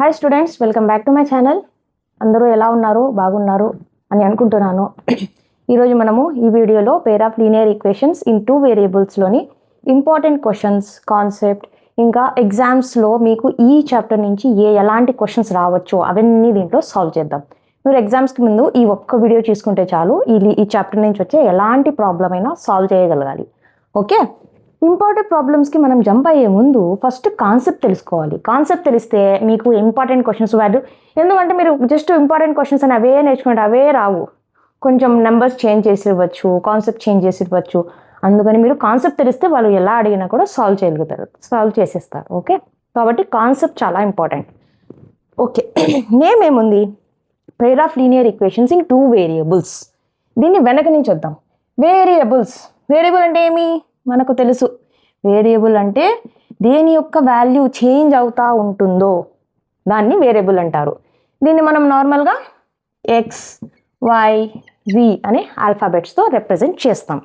Hi students, welcome back to my channel. అందరూ ఎలా ఉన్నారు? బాగున్నారు అని అనుకుంటున్నాను. ఈరోజు మనము ఈ వీడియోలో pair of linear equations in 2 వేరియబుల్స్లోని ఇంపార్టెంట్ క్వశ్చన్స్, కాన్సెప్ట్, ఇంకా ఎగ్జామ్స్లో మీకు ఈ చాప్టర్ నుంచి ఎలాంటి క్వశ్చన్స్ రావచ్చో అవన్నీ దీంట్లో సాల్వ్ చేద్దాం. మీరు ఎగ్జామ్స్కి ముందు ఈ ఒక్క వీడియో చూసుకుంటే చాలు, ఈ చాప్టర్ నుంచి వచ్చే ఎలాంటి ప్రాబ్లం అయినా సాల్వ్ చేయగలగాలి. ఓకే, ఇంపార్టెంట్ ప్రాబ్లమ్స్కి మనం జంప్ అయ్యే ముందు ఫస్ట్ కాన్సెప్ట్ తెలుసుకోవాలి. కాన్సెప్ట్ తెలిస్తే మీకు ఇంపార్టెంట్ క్వశ్చన్స్ వాల్యూ, ఎందుకంటే మీరు జస్ట్ ఇంపార్టెంట్ క్వశ్చన్స్ అని అవే నేర్చుకుంటే అవే రావు. కొంచెం నెంబర్స్ చేంజ్ చేసి ఇవ్వచ్చు, కాన్సెప్ట్ చేంజ్ చేసి ఇవ్వచ్చు. అందుకని మీరు కాన్సెప్ట్ తెలిస్తే వాళ్ళు ఎలా అడిగినా కూడా సాల్వ్ చేసేస్తారు. ఓకే, కాబట్టి కాన్సెప్ట్ చాలా ఇంపార్టెంట్. ఓకే, నేమ్ ఏముంది? పేర్ of linear equations in 2 variables. దీన్ని వెనక నుంచి వద్దాం. వేరియబుల్ అంటే ఏమి మనకు తెలుసు. వేరియబుల్ అంటే దేని యొక్క వాల్యూ చేంజ్ అవుతూ ఉంటుందో దాన్ని వేరియబుల్ అంటారు. దీన్ని మనం నార్మల్గా ఎక్స్, వై, వి అనే ఆల్ఫాబెట్స్తో రిప్రజెంట్ చేస్తాం.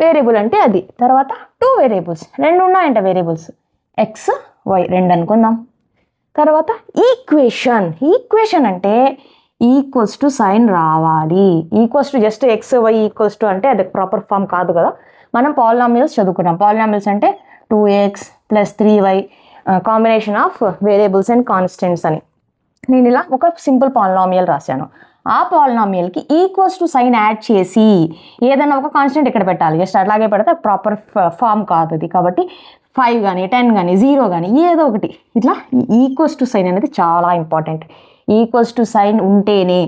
వేరియబుల్ అంటే అది. తర్వాత 2 వేరియబుల్స్, 2 ఉన్నాయంట వేరియబుల్స్, ఎక్స్, వై 2 అనుకుందాం. తర్వాత ఈక్వేషన్ అంటే ఈక్వల్స్ టు సైన్ రావాలి. Equals to just x, y equals to అంటే అది ప్రాపర్ ఫామ్ కాదు కదా. మనం పాలినామియల్స్ చదువుకున్నాం. పాలినామియల్స్ అంటే 2x + 3y combination of variables and constants అని. నేను ఇలా ఒక సింపుల్ పాలినామియల్ రాశాను. ఆ పాలినామియల్కి ఈక్వల్స్ టు సైన్ యాడ్ చేసి ఏదైనా ఒక కాన్స్టెంట్ ఇక్కడ పెట్టాలి. జస్ట్ అట్లాగే పెడితే ప్రాపర్ ఫామ్ కాదు అది. కాబట్టి 5 కానీ 10 కానీ 0 కానీ ఏదో ఒకటి ఇట్లా ఈక్వల్స్ టు సైన్ అనేది చాలా ఇంపార్టెంట్. ఈక్వల్స్ టు సైన్ ఉంటేనే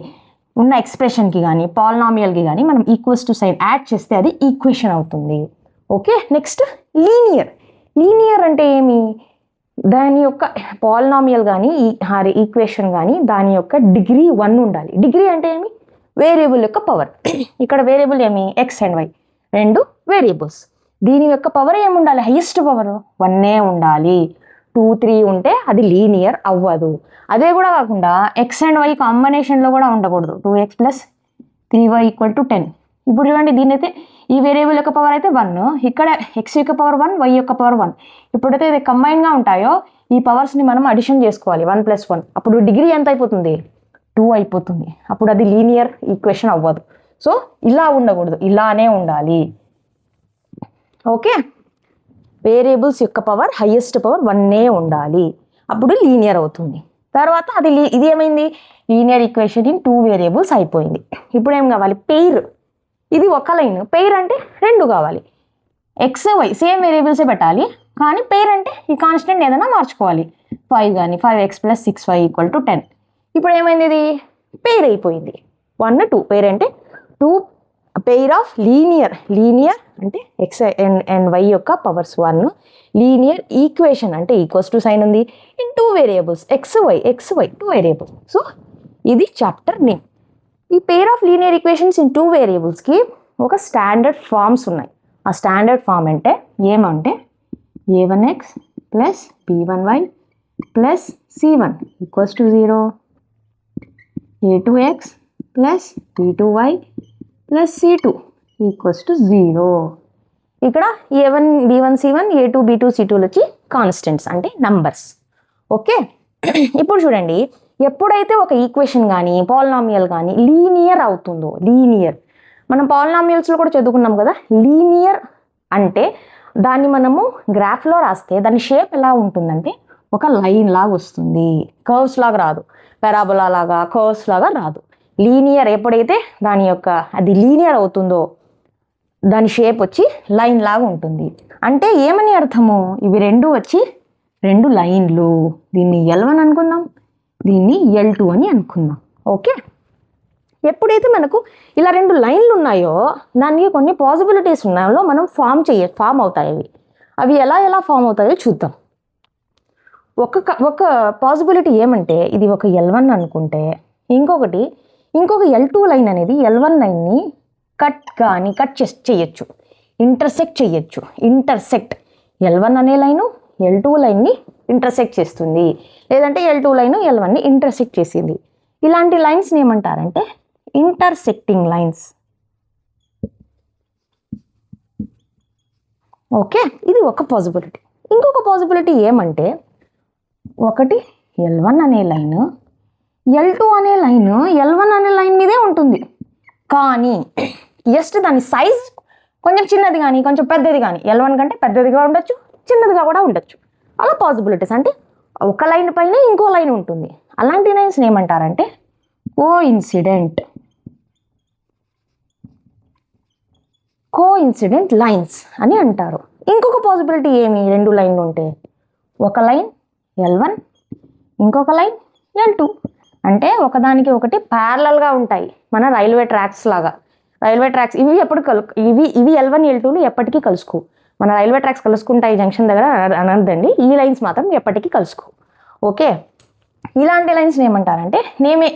ఉన్న ఎక్స్ప్రెషన్కి కానీ పాలినామియల్కి కానీ మనం ఈక్వల్స్ టు సైన్ యాడ్ చేస్తే అది ఈక్వేషన్ అవుతుంది. ఓకే, నెక్స్ట్ లీనియర్ అంటే ఏమి? దాని యొక్క పాలినామియల్ కానీ ఈక్వేషన్ కానీ దాని యొక్క డిగ్రీ 1 ఉండాలి. డిగ్రీ అంటే ఏమి? వేరియబుల్ యొక్క పవర్. ఇక్కడ వేరియబుల్ ఏమి? X and y 2 variables. దీని యొక్క పవర్ ఏముండాలి? హైయెస్ట్ పవర్ 1 ఉండాలి. 2, 3 ఉంటే అది లీనియర్ అవ్వదు. అదే కూడా కాకుండా ఎక్స్ అండ్ వై కాంబినేషన్లో కూడా ఉండకూడదు. 2x + 3y = 10. ఇప్పుడు చూడండి, దీని అయితే ఈ వేరియబుల్ యొక్క పవర్ అయితే 1, ఇక్కడ ఎక్స్ యొక్క పవర్ 1, వై యొక్క పవర్ 1. ఇప్పుడైతే ఇది కంబైన్గా ఉంటాయో ఈ పవర్స్ని మనం అడిషన్ చేసుకోవాలి. 1 + 1, అప్పుడు డిగ్రీ ఎంత అయిపోతుంది? 2 అయిపోతుంది. అప్పుడు అది లీనియర్ ఈక్వేషన్ అవ్వదు. సో ఇలా ఉండకూడదు, ఇలానే ఉండాలి. ఓకే, వేరియబుల్స్ యొక్క పవర్ హైయెస్ట్ పవర్ 1 ఉండాలి, అప్పుడు లీనియర్ అవుతుంది. తర్వాత ఇది ఏమైంది? లీనియర్ ఈక్వేషన్ ఇన్ 2 వేరియబుల్స్ అయిపోయింది. ఇప్పుడు ఏం కావాలి? పెయిర్. ఇది ఒక లైన్. పెయిర్ అంటే 2 కావాలి. ఎక్స్, వై సేమ్ వేరియబుల్సే పెట్టాలి, కానీ పెయిర్ అంటే ఈ కాన్స్టెంట్ ఏదైనా మార్చుకోవాలి. 5 కానీ 5x + 6y = 10. ఇప్పుడు ఏమైంది? ఇది పెయిర్ అయిపోయింది. 1, 2 పెయిర్ అంటే 2 పెయిర్ ఆఫ్ లీనియర్ అంటే ఎక్స్ అండ్ వై యొక్క పవర్స్ 1. లీనియర్ ఈక్వేషన్ అంటే ఈక్వల్స్ టు సైన్ ఉంది in 2 variables x y 2 variables. So ఇది చాప్టర్ నేమ్. ఈ pair of linear equations in 2 వేరియబుల్స్కి ఒక స్టాండర్డ్ ఫార్మ్స్ ఉన్నాయి. ఆ స్టాండర్డ్ ఫార్మ్ అంటే ఏమంటే a1x + b1y + c1 = 0, a2x + b2y + c2 = 0. ఇక్కడ a1 b1 c1 a2 b2 c2 వచ్చి కాన్స్టెంట్స్ అంటే నంబర్స్. ఓకే, ఇప్పుడు చూడండి, ఎప్పుడైతే ఒక ఈక్వేషన్ కానీ పాలినామియల్ కానీ లీనియర్ అవుతుందో, మనం పాలినామియల్స్లో కూడా చదువుకున్నాం కదా. లీనియర్ అంటే దాన్ని మనము గ్రాఫ్లో రాస్తే దాని షేప్ ఎలా ఉంటుందంటే ఒక లైన్ లాగా వస్తుంది. కర్వ్స్ లాగా రాదు, పారాబోలా లాగా కర్వ్స్ లాగా రాదు. లీనియర్ ఎప్పుడైతే అది లీనియర్ అవుతుందో దాని షేప్ వచ్చి లైన్ లాగా ఉంటుంది. అంటే ఏమని అర్థము? ఇవి 2 వచ్చి 2 లైన్లు. దీన్ని L1 అనుకుందాం, దీన్ని L2 అని అనుకుందాం. ఓకే, ఎప్పుడైతే మనకు ఇలా 2 లైన్లు ఉన్నాయో దానికి కొన్ని పాసిబిలిటీస్ ఉన్నాయో మనం ఫామ్ అవుతాయి. అవి ఎలా ఫామ్ అవుతాయో చూద్దాం. ఒక పాసిబిలిటీ ఏమంటే ఇది ఒక L1 అనుకుంటే, ఇంకొక L2 లైన్ అనేది L1 లైన్ని కట్ చేయొచ్చు, ఇంటర్సెక్ట్ చేయొచ్చు. L1 అనే లైను L2 లైన్ని ఇంటర్సెక్ట్ చేస్తుంది, లేదంటే L2 లైను L1ని ఇంటర్సెక్ట్ చేసింది. ఇలాంటి లైన్స్ని ఏమంటారంటే ఇంటర్సెక్టింగ్ లైన్స్. ఓకే, ఇది ఒక పాసిబిలిటీ. ఇంకొక పాసిబిలిటీ ఏమంటే ఒకటి L1 అనే లైన్, L2 అనే లైన్ L1 అనే లైన్ మీదే ఉంటుంది. కానీ జస్ట్ దాని సైజ్ కొంచెం చిన్నది కానీ కొంచెం పెద్దది కానీ L1 కంటే పెద్దదిగా ఉండొచ్చు, చిన్నదిగా కూడా ఉండొచ్చు. అలా పాసిబిలిటీస్. అంటే ఒక లైన్ పైన ఇంకో లైన్ ఉంటుంది. అలాంటి లైన్స్ని ఏమంటారంటే కోఇన్సిడెంట్ లైన్స్ అని అంటారు. ఇంకొక పాసిబిలిటీ ఏమి, రెండు లైన్లు ఉంటే ఒక లైన్ L1, ఇంకొక లైన్ L2. అంటే ఒకదానికి ఒకటి ప్యారలల్గా ఉంటాయి. మన రైల్వే ట్రాక్స్ లాగా. రైల్వే ట్రాక్స్ ఇవి ఎప్పుడు ఇవి L1, L2లు ఎప్పటికీ కలుసుకో. మన రైల్వే ట్రాక్స్ కలుసుకుంటాయి జంక్షన్ దగ్గర అనద్దండి. ఈ లైన్స్ మాత్రం ఎప్పటికీ కలుసుకో. ఓకే, ఇలాంటి లైన్స్ని ఏమంటారంటే నేమే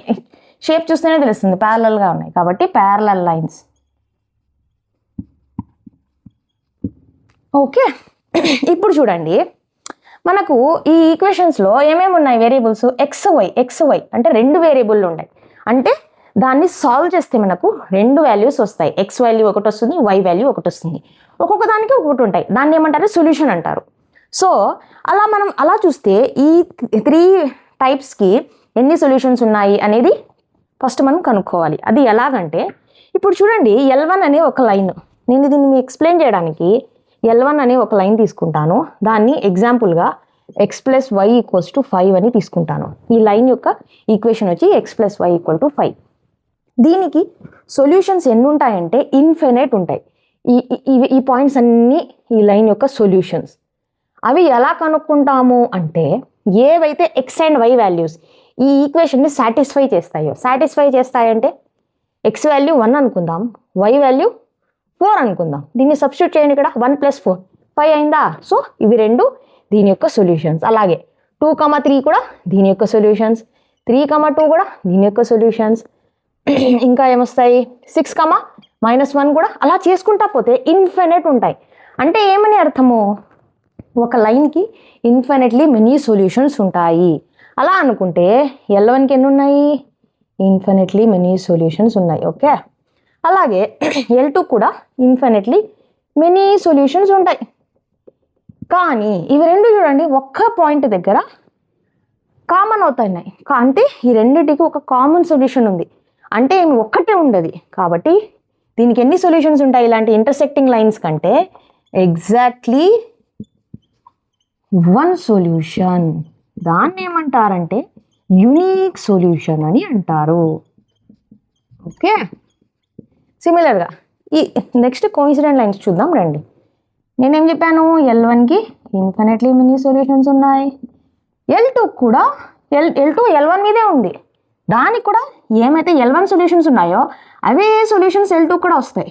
షేప్ చూస్తేనే తెలుస్తుంది ప్యారలల్గా ఉన్నాయి కాబట్టి ప్యారలల్ లైన్స్. ఓకే, ఇప్పుడు చూడండి మనకు ఈ ఈక్వేషన్స్లో ఏమేమి ఉన్నాయి వేరియబుల్స్, ఎక్స్ వై అంటే రెండు వేరియబుల్లు ఉన్నాయి. అంటే దాన్ని సాల్వ్ చేస్తే మనకు రెండు వాల్యూస్ వస్తాయి. ఎక్స్ వాల్యూ ఒకటి వస్తుంది, వై వాల్యూ ఒకటి వస్తుంది. ఒక్కొక్క దానికి ఒక్కొక్కటి ఉంటాయి. దాన్ని ఏమంటారు, సొల్యూషన్ అంటారు. సో మనం అలా చూస్తే ఈ 3 టైప్స్కి ఎన్ని సొల్యూషన్స్ ఉన్నాయి అనేది ఫస్ట్ మనం కనుక్కోవాలి. అది ఎలాగంటే ఇప్పుడు చూడండి L1 అనే ఒక లైన్, నేను దీన్ని ఎక్స్ప్లెయిన్ చేయడానికి L1 అనే ఒక లైన్ తీసుకుంటాను. దాన్ని ఎగ్జాంపుల్గా x + y = 5 అని తీసుకుంటాను. ఈ లైన్ యొక్క ఈక్వేషన్ వచ్చి x + y = 5. దీనికి సొల్యూషన్స్ ఎన్ని ఉంటాయంటే ఇన్ఫినైట్ ఉంటాయి. ఈ పాయింట్స్ అన్నీ ఈ లైన్ యొక్క సొల్యూషన్స్. అవి ఎలా కనుక్కుంటాము అంటే ఏవైతే x అండ్ y వాల్యూస్ ఈ ఈక్వేషన్ని సాటిస్ఫై చేస్తాయంటే x వాల్యూ 1 అనుకుందాం, y వాల్యూ 4 అనుకుందాం. దీన్ని సబ్స్టిట్యూట్ చేయండి. ఇక్కడ 1 + 4 5 అయిందా. సో ఇవి రెండు దీని యొక్క సొల్యూషన్స్. అలాగే 2, 3 కూడా దీని యొక్క సొల్యూషన్స్, 3, 2 కూడా దీని యొక్క సొల్యూషన్స్. ఇంకా ఏమొస్తాయి 6, -1 కూడా. అలా చేసుకుంటా పోతే ఇన్ఫినైట్ ఉంటాయి. అంటే ఏమని అర్థము, ఒక లైన్కి ఇన్ఫినైట్లీ మెనీ సొల్యూషన్స్ ఉంటాయి. అలా అనుకుంటే L1కి ఎన్ని ఉన్నాయి, ఇన్ఫినైట్లీ మెనీ సొల్యూషన్స్ ఉన్నాయి. ఓకే, అలాగే L2 కూడా ఇన్ఫినైట్లీ మెనీ సొల్యూషన్స్ ఉంటాయి. కానీ ఇవి రెండు చూడండి ఒక్క పాయింట్ దగ్గర కామన్ అవుతున్నాయి. అంటే ఈ రెండింటికి ఒక కామన్ సొల్యూషన్ ఉంది. అంటే ఏమి ఒక్కటే ఉండదు. కాబట్టి దీనికి ఎన్ని సొల్యూషన్స్ ఉంటాయి ఇలాంటి ఇంటర్సెక్టింగ్ లైన్స్ కంటే, ఎగ్జాక్ట్లీ 1 సొల్యూషన్. దాన్ని ఏమంటారంటే యూనిక్ సొల్యూషన్ అని అంటారు. ఓకే, సిమిలర్గా ఈ నెక్స్ట్ కోఇన్సిడెంట్ లైన్స్ చూద్దాం రండి. నేనేం చెప్పాను, L1కి ఇన్ఫినైట్లీ మెనీ సొల్యూషన్స్ ఉన్నాయి. L2 కూడా L2 L1 మీదే ఉంది. దానికి కూడా ఏమైతే L1 సొల్యూషన్స్ ఉన్నాయో అవే సొల్యూషన్స్ L2 కూడా వస్తాయి.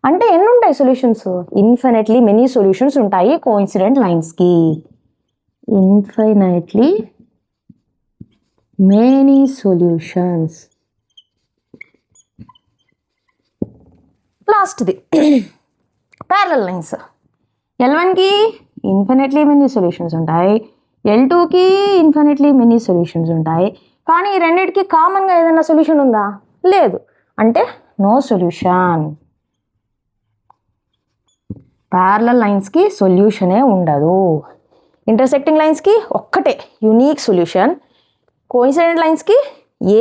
అంటే ఎన్ని ఉంటాయి సొల్యూషన్స్, ఇన్ఫినైట్లీ మెనీ సొల్యూషన్స్ ఉంటాయి కోఇన్సిడెంట్ లైన్స్కి. Infinitely many solutions. లాస్ట్ది ప్యారలల్ లైన్స్. L1కి ఇన్ఫినైట్లీ మెనీ సొల్యూషన్స్ ఉంటాయి, L2కి ఇన్ఫినైట్లీ మెనీ సొల్యూషన్స్ ఉంటాయి. కానీ ఈ రెండింటికి కామన్గా ఏదైనా సొల్యూషన్ ఉందా, లేదు. అంటే నో సొల్యూషన్. ప్యారలల్ లైన్స్కి సొల్యూషనే ఉండదు. ఇంటర్సెక్టింగ్ లైన్స్కి ఒక్కటే యూనిక్ సొల్యూషన్. కోఇన్సిడెంట్ లైన్స్కి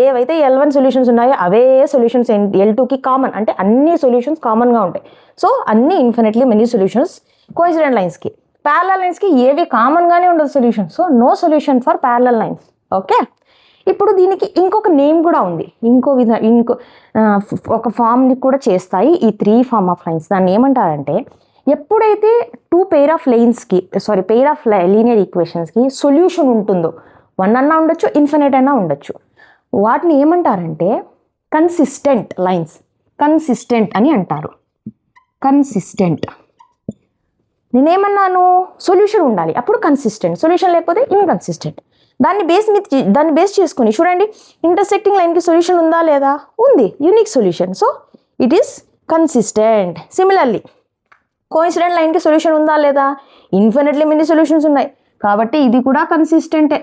ఏవైతే L1 సొల్యూషన్స్ ఉన్నాయో అవే సొల్యూషన్స్ L2కి కామన్. అంటే అన్ని సొల్యూషన్స్ కామన్గా ఉంటాయి. సో అన్ని ఇన్ఫినైట్లీ మెనీ సొల్యూషన్స్ కోఇన్సిడెంట్ లైన్స్కి. ప్యారలల్ లైన్స్కి ఏవి కామన్గానే ఉండదు solution. So no solution for parallel lines. Okay, ఇప్పుడు దీనికి ఇంకొక నేమ్ కూడా ఉంది. ఇంకో ఒక ఫామ్ని కూడా చేస్తాయి ఈ 3 ఫార్మ్ ఆఫ్ లైన్స్. దాన్ని ఏమంటారంటే ఎప్పుడైతే 2 పెయిర్ ఆఫ్ లీనియర్ ఈక్వేషన్స్కి సొల్యూషన్ ఉంటుందో, 1 అన్నా ఉండొచ్చు, ఇన్ఫినైట్ అయినా ఉండొచ్చు, వాటిని ఏమంటారంటే కన్సిస్టెంట్ లైన్స్. కన్సిస్టెంట్ అని అంటారు. కన్సిస్టెంట్. నేనేమన్నాను, సొల్యూషన్ ఉండాలి అప్పుడు కన్సిస్టెంట్, సొల్యూషన్ లేకపోతే ఇన్కన్సిస్టెంట్. దాన్ని బేస్ చేసుకుని చూడండి ఇంటర్సెక్టింగ్ లైన్కి సొల్యూషన్ ఉందా లేదా, ఉంది, unique solution. So it is consistent. Similarly coincident లైన్కి సొల్యూషన్ ఉందా లేదా, ఇన్ఫినైట్లీ మెనీ సొల్యూషన్స్ ఉన్నాయి కాబట్టి ఇది కూడా కన్సిస్టెంటే.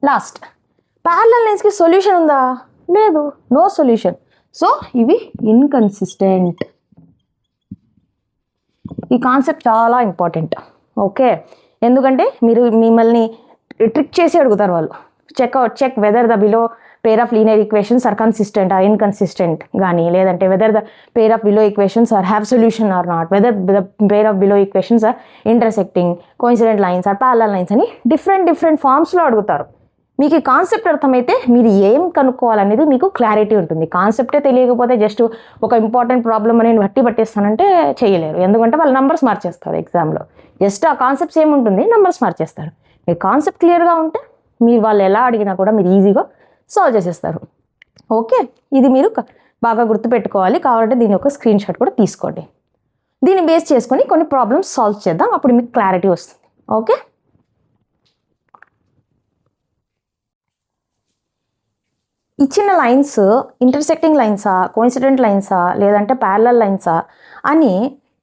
లాస్ట్ ప్యారలల్ లైన్స్కి సొల్యూషన్ ఉందా, లేదు, నో సొల్యూషన్. సో ఇవి ఇన్కన్సిస్టెంట్. ఈ కాన్సెప్ట్ చాలా ఇంపార్టెంట్. ఓకే, ఎందుకంటే మిమ్మల్ని ట్రిక్ చేసి అడుగుతారు వాళ్ళు. Check whether the below pair of linear equations are consistent or inconsistent కానీ, లేదంటే whether the pair of below equations are have solution or not, whether the pair of below equations are intersecting, coincident lines or parallel lines అని different ఫామ్స్లో అడుగుతారు. మీకు ఈ concept అర్థమైతే మీరు ఏం కనుక్కోవాలనేది మీకు క్లారిటీ ఉంటుంది. కాన్సెప్టే తెలియకపోతే జస్ట్ ఒక ఇంపార్టెంట్ ప్రాబ్లమ్ అని పట్టేస్తానంటే చేయలేరు. ఎందుకంటే వాళ్ళు నంబర్స్ మార్చేస్తారు ఎగ్జామ్లో. జస్ట్ ఆ కాన్సెప్ట్స్ ఏముంటుంది, నంబర్స్ మార్చేస్తారు. మీకు కాన్సెప్ట్ క్లియర్గా ఉంటే మీరు వాళ్ళు ఎలా అడిగినా కూడా మీరు ఈజీగా సాల్వ్ చేసేస్తారు. ఓకే, ఇది మీరు బాగా గుర్తుపెట్టుకోవాలి. కావాలంటే దీని యొక్క స్క్రీన్ షాట్ కూడా తీసుకోండి. దీన్ని బేస్ చేసుకొని కొన్ని ప్రాబ్లమ్స్ సాల్వ్ చేద్దాం, అప్పుడు మీకు క్లారిటీ వస్తుంది. ఓకే, ఇచ్చిన లైన్స్ ఇంటర్సెక్టింగ్ లైన్సా, కోఇన్సిడెంట్ లైన్సా, లేదంటే ప్యారలల్ లైన్సా అని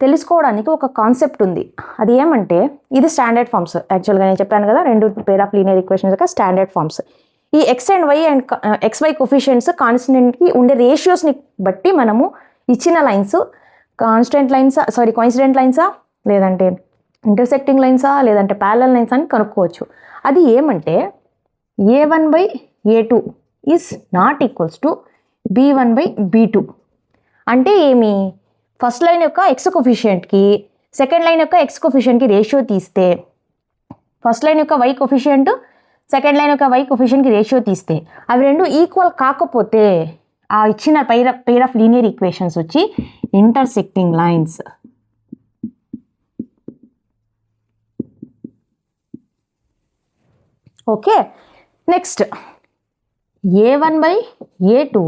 తెలుసుకోవడానికి ఒక కాన్సెప్ట్ ఉంది. అది ఏమంటే ఇది స్టాండర్డ్ ఫార్మ్స్. యాక్చువల్గా నేను చెప్పాను కదా, రెండు పేర్ ఆఫ్ లీనియర్ ఈక్వేషన్స్ యొక్క స్టాండర్డ్ ఫార్మ్స్. ఈ x and y and XY coefficients కాన్స్టెంట్కి ఉండే రేషియోస్ని బట్టి మనము ఇచ్చిన లైన్స్ కోఇన్సిడెంట్ లైన్సా, లేదంటే ఇంటర్సెక్టింగ్ లైన్సా, లేదంటే ప్యారలల్ లైన్స్ అని కనుక్కోవచ్చు. అది ఏమంటే A1/A2 is not equals to B1/B2. అంటే ఏమి, ఫస్ట్ లైన్ యొక్క ఎక్స్ కోఫిషియెంట్కి సెకండ్ లైన్ యొక్క ఎక్స్ కోఫిషియెంట్కి రేషియో తీస్తే, ఫస్ట్ లైన్ యొక్క వై కోఫిషియెంట్ సెకండ్ లైన్ యొక్క వై కోఫిషియెంట్కి రేషియో తీస్తే అవి రెండు ఈక్వల్ కాకపోతే ఆ ఇచ్చిన పేర్ ఆఫ్ లీనియర్ ఈక్వేషన్స్ వచ్చి intersecting lines. Okay, next A1/A2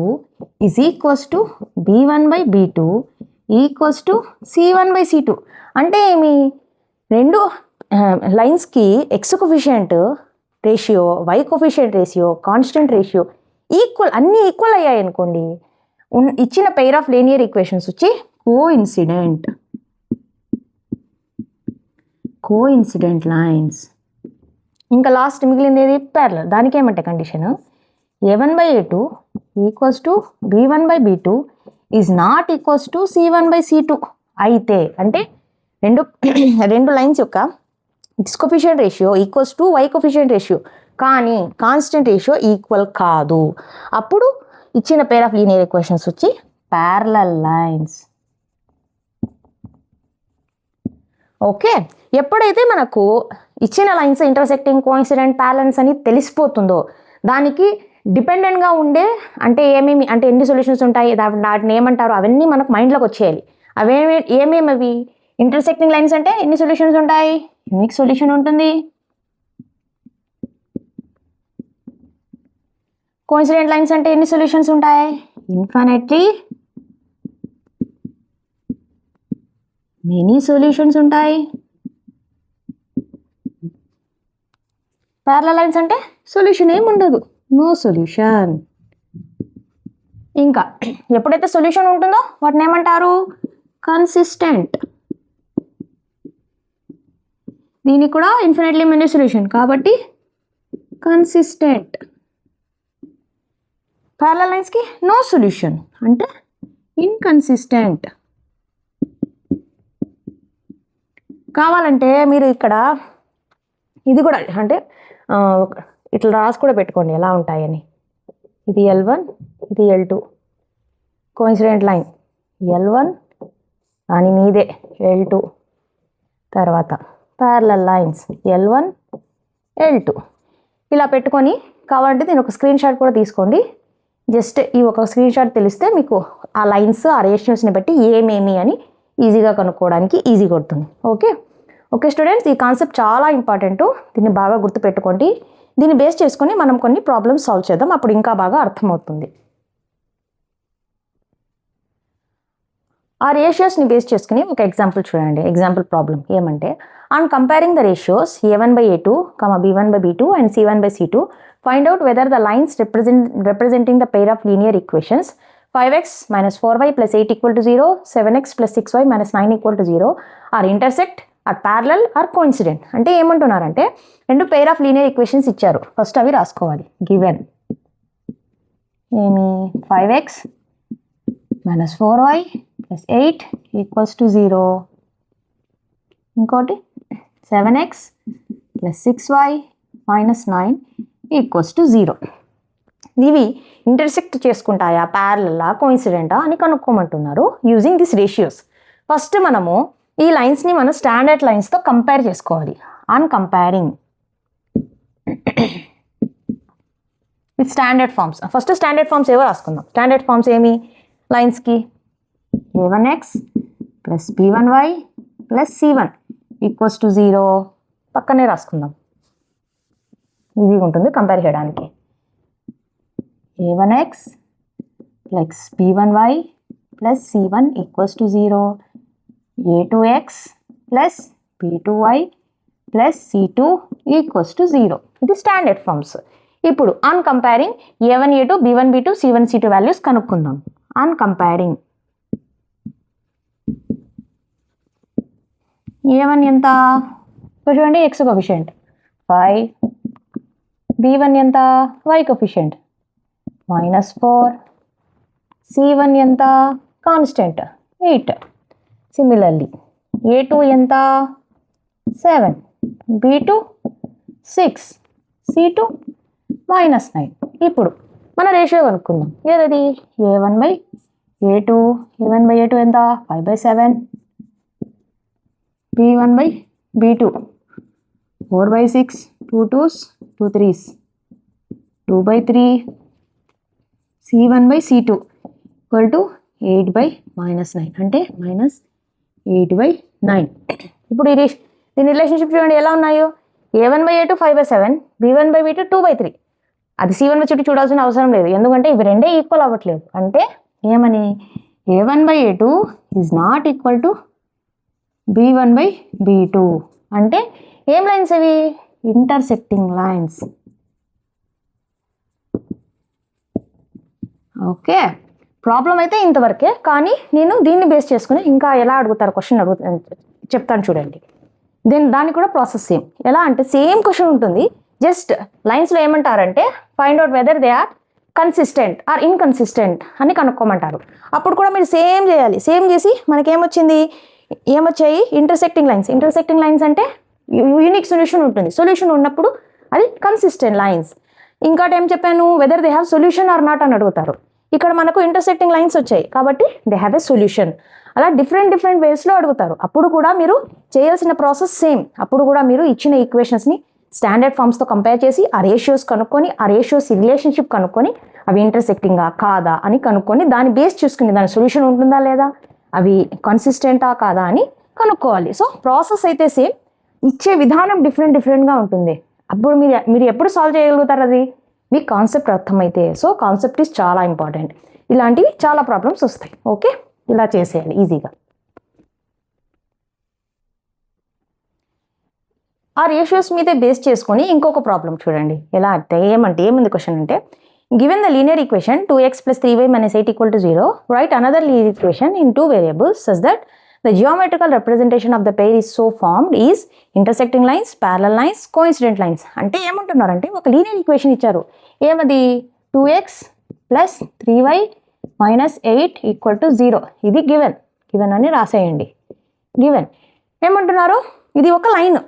is equals to B1/B2 equals to C1/C2. అంటే ఏమి, రెండు లైన్స్కి x coefficient ratio, y coefficient ratio, constant ratio అన్నీ ఈక్వల్ అయ్యాయి అనుకోండి, ఇచ్చిన పెయిర్ ఆఫ్ లీనియర్ ఈక్వేషన్స్ వచ్చి కోఇన్సిడెంట్ లైన్స్. ఇంకా లాస్ట్ మిగిలింది ఏది, ప్యారలల్. దానికి ఏమంటే condition A1/A2 equals to B1/B2 is not equals to C1/C2 అయితే, అంటే రెండు లైన్స్ యొక్క x coefficient ratio equals to y coefficient ratio, కానీ కాన్స్టెంట్ రేషియో ఈక్వల్ కాదు. అప్పుడు ఇచ్చిన పేర్ ఆఫ్ లీనియర్ ఈక్వేషన్స్ వచ్చి ప్యారలల్ లైన్స్. ఓకే, ఎప్పుడైతే మనకు ఇచ్చిన లైన్స్ ఇంటర్సెక్టింగ్, కోఇన్సిడెంట్, ప్యారలల్స్ అని తెలిసిపోతుందో దానికి డిపెండెంట్గా ఉండే అంటే ఏమేమి, అంటే ఎన్ని సొల్యూషన్స్ ఉంటాయి, వాటిని ఏమంటారు, అవన్నీ మనకు మైండ్లోకి వచ్చేయాలి. ఏమేమి అవి, ఇంటర్సెక్టింగ్ లైన్స్ అంటే ఎన్ని సొల్యూషన్స్ ఉంటాయి, యూనిక్ సొల్యూషన్ ఉంటుంది. కోఇన్సిడెంట్ లైన్స్ అంటే ఎన్ని సొల్యూషన్స్ ఉంటాయి, ఇన్ఫినిట్లీ మెనీ సొల్యూషన్స్ ఉంటాయి. ప్యారలల్ లైన్స్ అంటే సొల్యూషన్ ఏమి ఉండదు, నో సొల్యూషన్. ఇంకా ఎప్పుడైతే సొల్యూషన్ ఉంటుందో వాటిని ఏమంటారు, కన్సిస్టెంట్. దీనికి కూడా ఇన్ఫినిట్లీ మెనీ సొల్యూషన్ కాబట్టి కన్సిస్టెంట్. ప్యారలల్ లైన్స్కి నో సొల్యూషన్ అంటే ఇన్కన్సిస్టెంట్. కావాలంటే మీరు ఇక్కడ ఇది కూడా అంటే ఇట్లా రాసి కూడా పెట్టుకోండి ఎలా ఉంటాయని. ఇది L1, ఇది L2 కోఇన్సిడెంట్ లైన్, L1 దాని మీదే L2, తర్వాత ప్యారలల్ లైన్స్ L1, L2 ఇలా పెట్టుకొని, కావాలంటే నేను ఒక స్క్రీన్ షాట్ కూడా తీసుకోండి. జస్ట్ ఈ ఒక స్క్రీన్ షాట్ తెలిస్తే మీకు ఆ లైన్స్, ఆ రేషియోస్ని బట్టి ఏమేమి అని ఈజీగా కనుక్కోవడానికి ఈజీ కొడుతుంది. ఓకే స్టూడెంట్స్, ఈ కాన్సెప్ట్ చాలా ఇంపార్టెంట్, దీన్ని బాగా గుర్తుపెట్టుకోండి. దీన్ని బేస్ చేసుకొని మనం కొన్ని ప్రాబ్లమ్స్ సాల్వ్ చేద్దాం, అప్పుడు ఇంకా బాగా అర్థమవుతుంది. ఆ రేషియోస్ని బేస్ చేసుకుని ఒక ఎగ్జాంపుల్ చూడండి. ఎగ్జాంపుల్ ప్రాబ్లం ఏమంటే, on comparing the ratios A1/A2, B1/B2 and C1/C2, find out whether the lines representing the pair of linear equations 5x minus 4y plus 8 equal to 0, 7x plus 6y minus 9 equal to 0 are intersect, are parallel, are coincident. అంటే ఏమంటున్నారంటే, రెండు pair of linear equations ఇచ్చారు, first అవి రాసుకోవాలి. Given ఏమి, 5x minus 4y plus 8 equals to 0, ఇంకోటి 7x plus 6y -9 = 0. ఇవి intersect చేసుకుంటాయా, ప్యారలలా, కోఇన్సిడెంటా అని కనుక్కోమంటున్నారు యూజింగ్ దిస్ రేషియోస్. ఫస్ట్ మనము ఈ లైన్స్ని మనం స్టాండర్డ్ లైన్స్తో కంపేర్ చేసుకోవాలి. On comparing with standard forms. First standard forms ఏవో రాసుకుందాం. స్టాండర్డ్ ఫార్మ్స్ ఏమి లైన్స్కి? a1x + b1y + c1 = 0 పక్కనే రాసుకుందాం, ఈజీగా ఉంటుంది కంపేర్ చేయడానికి. a1x + b1y + c1 = 0, a2x + b2y + c2 = 0. ఇది స్టాండర్డ్ ఫార్మ్స్. ఇప్పుడు on comparing a1a2 b1 b2 c1 c2 values కనుక్కుందాం. ఆన్ కంపేరింగ్ a1 ఎంత? చూడండి, x కోఎఫిషియంట్ 5, b1 ఎంత? y కోఎఫిషియంట్ -4, c1 ఎంత? కాన్స్టెంట్ 8. సిమిలర్లీ a2 ఎంత? 7, b2 6, c2 -9. ఇప్పుడు మన రేషియో కనుక్కుందాం. ఏదది? a1/a2. a1/a2 ఎంత? 5/7. b1/b2 4/6. 2 2s 2 3s 2/3. c1/c2 = 8/-9 అంటే -8/9. ఇప్పుడు దీని రిలేషన్షిప్ చూడండి ఎలా ఉన్నాయో. a1/a2 5/7, b1/b2 2/3. అది c1/c2 చూడాల్సిన అవసరం లేదు, ఎందుకంటే ఇవి రెండే ఈక్వల్ అవ్వట్లేదు. అంటే ఏమని? a1/a2 is not equal to b1/b2. అంటే ఏం లైన్స్ అవి? Intersecting lines. ఓకే, ప్రాబ్లం అయితే ఇంతవరకే. కానీ నేను దీన్ని బేస్ చేసుకుని ఇంకా ఎలా అడుగుతారు క్వశ్చన్ చెప్తాను చూడండి. దాన్ని కూడా ప్రాసెస్ సేమ్. ఎలా అంటే సేమ్ క్వశ్చన్ ఉంటుంది, జస్ట్ లైన్స్లో ఏమంటారంటే find out whether they are consistent or inconsistent అని కనుక్కోమంటారు. అప్పుడు కూడా మీరు సేమ్ చేయాలి. సేమ్ చేసి మనకేమొచ్చింది? ఏమొచ్చాయి? Intersecting lines. ఇంటర్సెక్టింగ్ లైన్స్ అంటే యూనిక్ సొల్యూషన్ ఉంటుంది. సొల్యూషన్ ఉన్నప్పుడు అది కన్సిస్టెంట్ లైన్స్. ఇంకోటి ఏం చెప్పాను? Whether they have solution or not అని అడుగుతారు. ఇక్కడ మనకు ఇంటర్సెక్టింగ్ లైన్స్ వచ్చాయి కాబట్టి దే హ్యావ్ ఎ సొల్యూషన్. అలా డిఫరెంట్ వేస్లో అడుగుతారు. అప్పుడు కూడా మీరు చేయాల్సిన ప్రాసెస్ సేమ్. అప్పుడు కూడా మీరు ఇచ్చిన ఈక్వేషన్స్ని స్టాండర్డ్ ఫార్మ్స్తో కంపేర్ చేసి ఆ రేషియోస్ కనుక్కొని, ఆ రేషియోస్ రిలేషన్షిప్ కనుక్కొని, అవి ఇంటర్సెక్టింగా కాదా అని కనుక్కొని దాన్ని బేస్ చూసుకుని దాని సొల్యూషన్ ఉంటుందా లేదా, అవి కన్సిస్టెంటా కాదా అని కనుక్కోవాలి. సో ప్రాసెస్ అయితే సేమ్, ఇచ్చే విధానం డిఫరెంట్గా ఉంటుంది. అప్పుడు మీరు ఎప్పుడు సాల్వ్ చేయగలుగుతారు? అది మీ కాన్సెప్ట్ అర్థమైతే. సో కాన్సెప్ట్ ఈజ్ చాలా ఇంపార్టెంట్. ఇలాంటివి చాలా ప్రాబ్లమ్స్ వస్తాయి. ఓకే, ఇలా చేసేయాలి ఈజీగా. ఆ రేషియోస్ మీదే బేస్ చేసుకొని ఇంకొక ప్రాబ్లం చూడండి. ఎలా అంటే ఏముంది క్వశ్చన్ అంటే, given the linear equation 2x + 3y - 8 = 0, write another linear equation in two variables such that the geometrical representation of the pair is so formed is intersecting lines, parallel lines, coincident lines. అంటే ఏమంటున్నారంటే ఒక linear equation ఇచ్చారు. ఏమది? 2x + 3y - 8 = 0. ఇది given అని రాసేయండి. Given ఏమంటున్నారు? ఇది ఒక లైన్.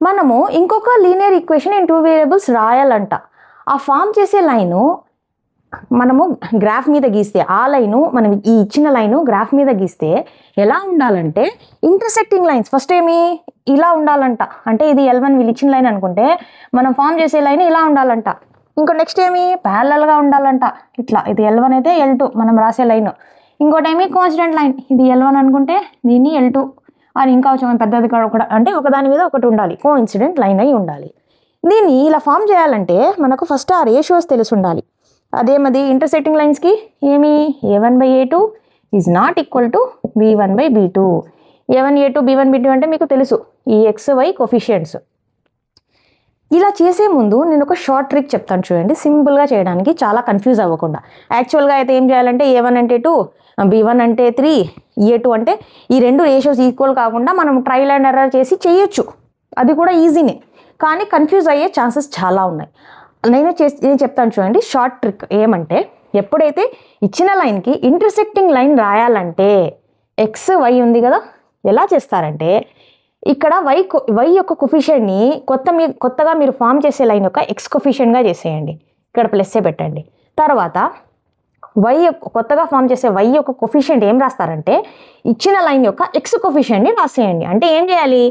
మనము ఇంకొక లీనియర్ ఈక్వేషన్ ఇన్ 2 వేరియబుల్స్ రాయాలంట. ఆ ఫామ్ చేసే లైను మనము గ్రాఫ్ మీద గీస్తే, ఆ లైను మనం ఈ ఇచ్చిన లైను గ్రాఫ్ మీద గీస్తే ఎలా ఉండాలంటే ఇంటర్సెక్టింగ్ లైన్స్. ఫస్ట్ ఏమి? ఇలా ఉండాలంట. అంటే ఇది L1 వీళ్ళు ఇచ్చిన లైన్ అనుకుంటే మనం ఫామ్ చేసే లైన్ ఇలా ఉండాలంట. ఇంకో నెక్స్ట్ ఏమి? ప్యారలల్గా ఉండాలంట. ఇట్లా ఇది L1 అయితే L2 మనం రాసే లైన్. ఇంకోటి ఏమి? Coincident line. ఇది L1 అనుకుంటే దీన్ని L2 అని ఇంకా కొంచెం పెద్దది కూడా, అంటే ఒకదాని మీద ఒకటి ఉండాలి, కోఇన్సిడెంట్ లైన్ అయి ఉండాలి. దీన్ని ఇలా ఫామ్ చేయాలంటే మనకు ఫస్ట్ ఆ రేషియోస్ తెలిసి ఉండాలి. అదేమది? ఇంటర్సెక్టింగ్ లైన్స్కి ఏమి? a1/a2 is not equal to b1/b2. a1a2 b1b2 అంటే మీకు తెలుసు, ఈ xy కోఫిషియంట్స్. ఇలా చేసే ముందు నేను ఒక షార్ట్ ట్రిక్ చెప్తాను చూడండి, సింపుల్గా చేయడానికి, చాలా కన్ఫ్యూజ్ అవ్వకుండా. యాక్చువల్గా అయితే ఏం చేయాలంటే a1 అంటే 2, b1 అంటే 3, a2 అంటే ఈ రెండు రేషియోస్ ఈక్వల్ కాకుండా మనం ట్రైల్ అండ్ ఎర్రర్ చేసి చేయొచ్చు. అది కూడా ఈజీనే, కానీ కన్ఫ్యూజ్ అయ్యే ఛాన్సెస్ చాలా ఉన్నాయి. నేను చెప్తాను చూడండి షార్ట్ ట్రిక్. ఏమంటే ఎప్పుడైతే ఇచ్చిన లైన్కి ఇంటర్సెక్టింగ్ లైన్ రాయాలంటే XY ఉంది కదా, ఎలా చేస్తారంటే ఇక్కడ y యొక్క కొఫిషియంట్ని కొత్తగా మీరు ఫామ్ చేసే లైన్ యొక్క ఎక్స్ కొఫిషియంట్గా చేసేయండి. ఇక్కడ ప్లస్సే పెట్టండి. తర్వాత కొత్తగా ఫామ్ చేసే y యొక్క కొఫిషియంట్ ఏం రాస్తారంటే ఇచ్చిన లైన్ యొక్క ఎక్స్ కొఫిషియంట్ని రాసేయండి. అంటే ఏం చేయాలి,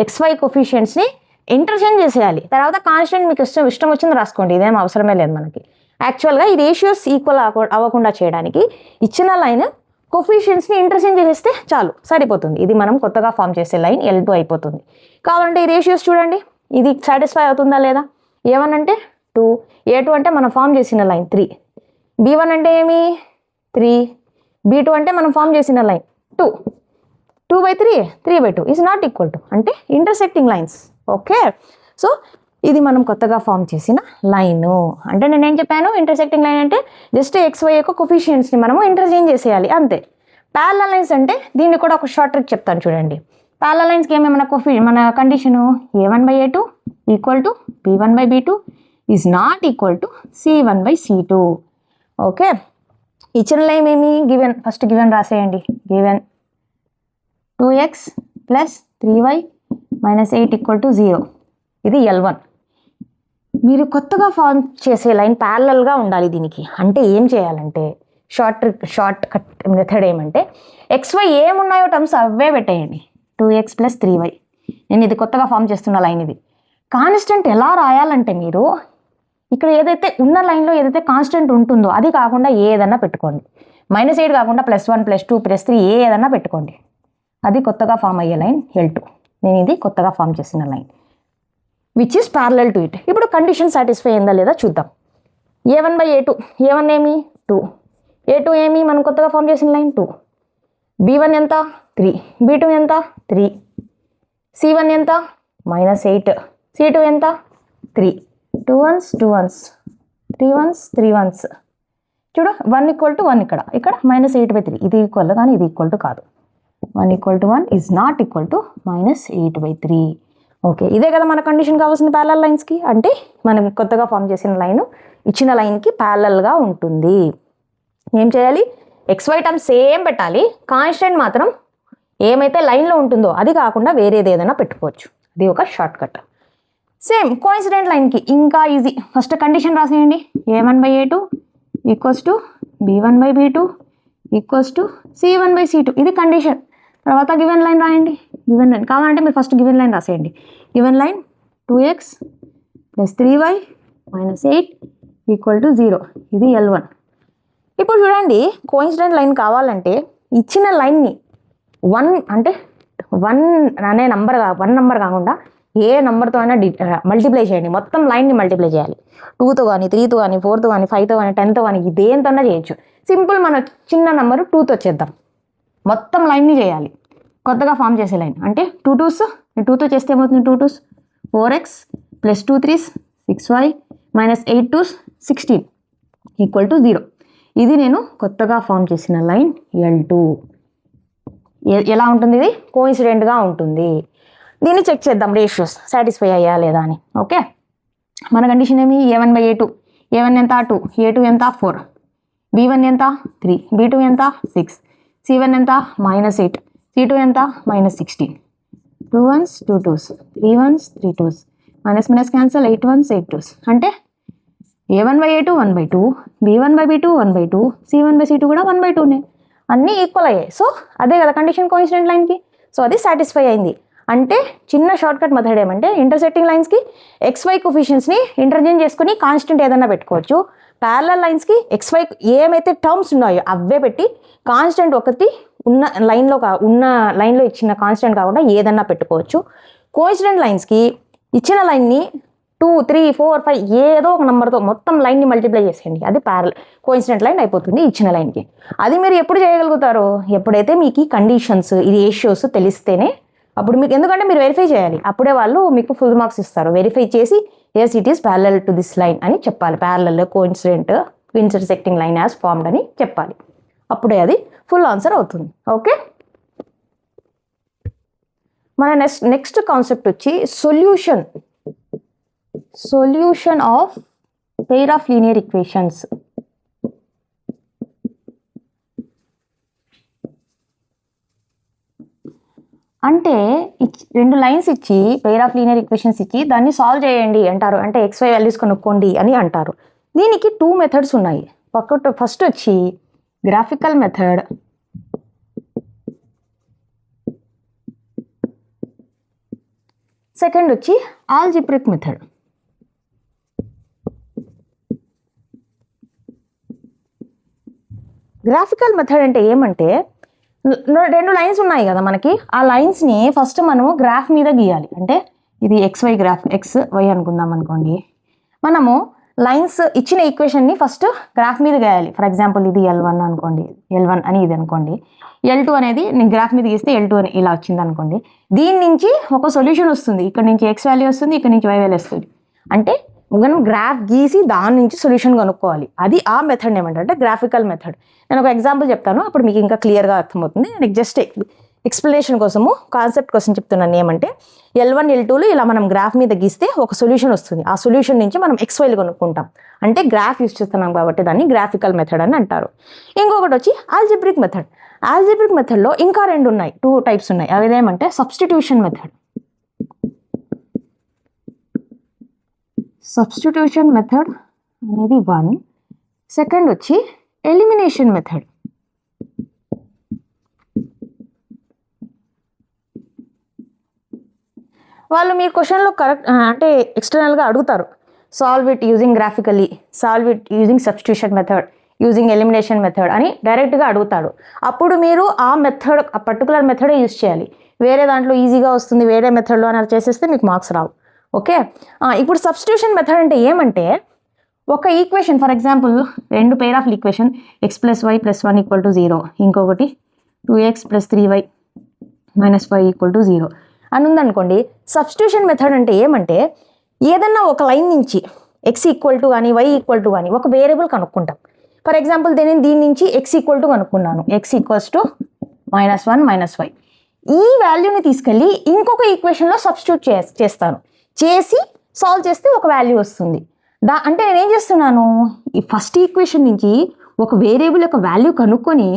xy కొఫిషియంట్స్ని ఇంటర్చేంజ్ చేసేయాలి. తర్వాత కాన్స్టెంట్ మీకు ఇష్టం వచ్చింది రాసుకోండి, ఇదేం అవసరమే లేదు మనకి. యాక్చువల్గా ఈ రేషియోస్ ఈక్వల్ అవ్వకుండా చేయడానికి ఇచ్చిన లైన్ కొఫిషియన్స్ని ఇంటర్చేంజ్ చేసేస్తే చాలు, సరిపోతుంది. ఇది మనం కొత్తగా ఫామ్ చేసే లైన్ L2 అయిపోతుంది. కావాలంటే ఈ రేషియోస్ చూడండి, ఇది సాటిస్ఫై అవుతుందా లేదా. A1 అంటే 2, A2 అంటే మనం ఫామ్ చేసిన లైన్ 3, B1 అంటే ఏమి 3, B2 అంటే మనం ఫామ్ చేసిన line 2, 2/3 3/2 is not equal to అంటే ఇంటర్సెక్టింగ్ లైన్స్. ఓకే, సో ఇది మనం కొత్తగా ఫామ్ చేసిన లైను. అంటే నేనేం చెప్పాను, ఇంటర్సెక్టింగ్ లైన్ అంటే జస్ట్ XY యొక్క కొఫిషియన్స్ని మనము ఇంటర్చేంజ్ చేసేయాలి అంతే. ప్యారలల్ లైన్స్ అంటే దీన్ని కూడా ఒక షార్ట్ ట్రిక్ చెప్తాను చూడండి. ప్యారలల్ లైన్స్కి ఏమేమన్నా మన condition A1/A2 equal to B1/B2 is not equal to C1/C2. Okay, ఇచ్చిన లైన్ ఏమి ఫస్ట్ గివెన్ రాసేయండి. Given 2x + 3y - 8 = 0. ఇది L1. మీరు కొత్తగా ఫామ్ చేసే లైన్ ప్యారలల్గా ఉండాలి దీనికి. అంటే ఏం చేయాలంటే షార్ట్ కట్ మెథడ్ ఏమంటే XY ఏమున్నాయో టర్మ్స్ అవే పెట్టేయండి. 2x + 3y. నేను ఇది కొత్తగా ఫామ్ చేస్తున్న లైన్. ఇది కాన్స్టెంట్ ఎలా రాయాలంటే మీరు ఇక్కడ ఏదైతే ఉన్న లైన్లో ఏదైతే కాన్స్టెంట్ ఉంటుందో అది కాకుండా ఏదన్నా పెట్టుకోండి. -8 కాకుండా +1 +2 +3 ఏదన్నా పెట్టుకోండి. అది కొత్తగా ఫామ్ అయ్యే లైన్ L2. నేను ఇది కొత్తగా ఫామ్ చేసిన line which is parallel to it. ఇప్పుడు కండిషన్ సాటిస్ఫై అయిందా లేదా చూద్దాం. A1/A2, A1 ఏమి 2, A2 ఏమి మనం కొత్తగా ఫామ్ చేసిన లైన్ 2, B1 ఎంత 3, B2 ఎంత 3, C1 ఎంత -8, C2 ఎంత 3, 2 1s 2 1s 3 1s 3 1s. చూడు 1 = 1 ఇక్కడ -8/3 ఇది ఈక్వల్ కానీ ఇది ఈక్వల్ టు కాదు. 1 = 1 is not equal to -8/3. Okay, ఇదే కదా మన కండిషన్ కావాల్సిన ప్యారలల్ లైన్స్కి. అంటే మనం కొత్తగా ఫామ్ చేసిన లైన్ ఇచ్చిన లైన్కి ప్యారలల్గా ఉంటుంది. ఏం చేయాలి, XY టర్మ్ సేమ్ పెట్టాలి, కాన్స్టెంట్ మాత్రం ఏమైతే లైన్లో ఉంటుందో అది కాకుండా వేరేది ఏదైనా పెట్టుకోవచ్చు. అది ఒక షార్ట్ కట్. సేమ్ కోఇన్సిడెంట్ లైన్కి ఇంకా easy. First condition రాసేయండి. A1/A2 = B1/B2 = C1/C2. ఇది కండిషన్. తర్వాత గివెన్ లైన్ రాయండి. గివెన్ లైన్ కావాలంటే మీరు ఫస్ట్ గివెన్ లైన్ రాసేయండి. Given line 2x + 3y - 8 = 0. ఇది L1. ఇప్పుడు చూడండి, కోఇన్సిడెంట్ లైన్ కావాలంటే ఇచ్చిన లైన్ని 1 అంటే 1 అనే నంబర్ 1 నంబర్ కాకుండా ఏ నెంబర్తో అయినా మల్టిప్లై చేయండి. మొత్తం లైన్ని మల్టిప్లై చేయాలి. 2తో కానీ 3తో కానీ 4తో కానీ 5తో కానీ 10తో కానీ దేంతోనే చేయొచ్చు. సింపుల్ మన చిన్న నెంబరు 2తో చేద్దాం. మొత్తం లైన్ని చేయాలి కొత్తగా ఫామ్ చేసే లైన్. అంటే 2 2s 2తో చేస్తే ఏమవుతుంది, 2 2s 4x + 2 3s 6y - 8 2s 16 = 0. ఇది నేను కొత్తగా ఫామ్ చేసిన లైన్ L2. ఎలా ఉంటుంది, ఇది కోఇన్సిడెంట్గా ఉంటుంది. దీన్ని చెక్ చేద్దాం రేషియోస్ సాటిస్ఫై అయ్యా లేదా అని. ఓకే, మన కండిషన్ ఏమి, A1/A2, A1 ఎంత 2, A2 ఎంత 4, B1 ఎంత 3, B2 ఎంత 6, C1 ఎంత -8, C2 ఎంత -16. 2 1s 2 2s 3 1s 3 2s minus cancel 8 1s 8 2s. అంటే A1/A2 1/2, B1/B2 1/2, C1/C2 కూడా 1/2నే. అన్నీ ఈక్వల్ అయ్యాయి. సో అదే కదా కండిషన్ కోఇన్సిడెంట్ లైన్కి. సో అది సాటిస్ఫై అయింది. అంటే చిన్న షార్ట్ కట్ మెథడ్ ఏమంటే ఇంటర్సెక్టింగ్ లైన్స్కి XY కొఫిషియన్స్ని ఇంటర్చేంజ్ చేసుకుని కాన్స్టెంట్ ఏదైనా పెట్టుకోవచ్చు. ప్యారలల్ లైన్స్కి XY ఏమైతే టర్మ్స్ ఉన్నాయో అవే పెట్టి కాన్స్టెంట్ ఒకటి ఉన్న లైన్లో ఇచ్చిన కాన్స్టెంట్ కాకుండా ఏదన్నా పెట్టుకోవచ్చు. కోఇన్సిడెంట్ లైన్స్కి ఇచ్చిన లైన్ని 2 3 4 5 ఏదో ఒక నెంబర్తో మొత్తం లైన్ని మల్టిప్లై చేసేయండి. అది కోఇన్సిడెంట్ లైన్ అయిపోతుంది ఇచ్చిన లైన్కి. అది మీరు ఎప్పుడు చేయగలుగుతారో, ఎప్పుడైతే మీకు ఈ కండిషన్స్ ఈ రేషియోస్ తెలిస్తేనే. అప్పుడు మీకు ఎందుకంటే మీరు వెరిఫై చేయాలి, అప్పుడే వాళ్ళు మీకు ఫుల్ మార్క్స్ ఇస్తారు. వెరిఫై చేసి yes it is parallel to this line అని చెప్పాలి. Parallel coincident intersecting line as formed అని చెప్పాలి. అప్పుడే అది ఫుల్ ఆన్సర్ అవుతుంది. ఓకే, మన నెక్స్ట్ కాన్సెప్ట్ వచ్చి solution of pair of linear equations. అంటే రెండు లైన్స్ ఇచ్చి పెయిర్ ఆఫ్ లీనియర్ ఈక్వేషన్స్ ఇచ్చి దాన్ని సాల్వ్ చేయండి అంటారు. అంటే XY వాల్యూస్ కనుక్కోండి అని అంటారు. దీనికి 2 మెథడ్స్ ఉన్నాయి. ఫస్ట్ వచ్చి గ్రాఫికల్ మెథడ్, సెకండ్ వచ్చి ఆల్జిబ్రిక్ మెథడ్. గ్రాఫికల్ మెథడ్ అంటే ఏమంటే రెండు లైన్స్ ఉన్నాయి కదా మనకి, ఆ లైన్స్ని ఫస్ట్ మనము గ్రాఫ్ మీద గీయాలి. అంటే ఇది XY గ్రాఫ్, XY అనుకుందాం అనుకోండి. మనము లైన్స్ ఇచ్చిన ఈక్వేషన్ని ఫస్ట్ గ్రాఫ్ మీద గీయాలి. ఫర్ ఎగ్జాంపుల్ ఇది L1 అనుకోండి, L1 అని ఇది అనుకోండి. L2 అనేది నేను గ్రాఫ్ మీద గీస్తే L2 అని ఇలా వచ్చింది అనుకోండి. దీని నుంచి ఒక సొల్యూషన్ వస్తుంది. ఇక్కడ నుంచి X వాల్యూ వస్తుంది, ఇక్కడ నుంచి Y వాల్యూ వస్తుంది. అంటే మనం గ్రాఫ్ గీసి దాని నుంచి సొల్యూషన్ కనుక్కోవాలి. అది ఆ మెథడ్ ఏమంటే గ్రాఫికల్ మెథడ్. నేను ఒక ఎగ్జాంపుల్ చెప్తాను, అప్పుడు మీకు ఇంకా క్లియర్గా అర్థమవుతుంది. నేను జస్ట్ ఎక్స్ప్లెనేషన్ కోసము, కాన్సెప్ట్ కోసం చెప్తున్నాను. ఏమంటే L1 L2లు ఇలా మనం గ్రాఫ్ మీద గీస్తే ఒక సొల్యూషన్ వస్తుంది. ఆ సొల్యూషన్ నుంచి మనం XYలు కనుక్కుంటాం. అంటే గ్రాఫ్ యూస్ చేస్తున్నాం కాబట్టి దాన్ని గ్రాఫికల్ మెథడ్ అని అంటారు. ఇంకొకటి వచ్చి ఆల్జిబ్రిక్ మెథడ్. ఆల్జిబ్రిక్ మెథడ్లో ఇంకా 2 ఉన్నాయి, 2 టైప్స్ ఉన్నాయి. అవి ఏమంటే సబ్స్టిట్యూషన్ మెథడ్. సబ్స్టిట్యూషన్ మెథడ్ అనేది 1. సెకండ్ వచ్చి ఎలిమినేషన్ మెథడ్. వాళ్ళు మీ క్వశ్చన్లో కరెక్ట్ అంటే ఎక్స్టర్నల్గా అడుగుతారు, solve it using graphically, solve it using substitution method, using elimination method అని డైరెక్ట్గా అడుగుతాడు. అప్పుడు మీరు ఆ మెథడ్, ఆ పర్టికులర్ మెథడే యూజ్ చేయాలి. వేరే దాంట్లో ఈజీగా వస్తుంది, వేరే మెథడ్లో అని చేసేస్తే మీకు మార్క్స్ రావు. ఓకే, ఇప్పుడు సబ్స్టిట్యూషన్ మెథడ్ అంటే ఏమంటే ఒక equation, for example 2 pair of equation x + y + 1 = 0, ఇంకొకటి 2x + 3y - 5 = 0 అని ఉందనుకోండి. సబ్స్టిట్యూషన్ మెథడ్ అంటే ఏమంటే ఏదన్నా ఒక లైన్ నుంచి x = కానీ y = కానీ ఒక వేరియబుల్ కనుక్కుంటాం. ఫర్ ఎగ్జాంపుల్ దీని నుంచి x = కనుక్కున్నాను, x = -1 - 5. ఈ వాల్యూని తీసుకెళ్ళి ఇంకొక ఈక్వేషన్లో సబ్స్టిట్యూట్ చేస్తాను. చేసి సాల్వ్ చేస్తే ఒక వాల్యూ వస్తుంది. అంటే నేనేం చేస్తున్నాను, ఈ ఫస్ట్ ఈక్వేషన్ నుంచి ఒక వేరియబుల్ యొక్క వాల్యూ కనుక్కొని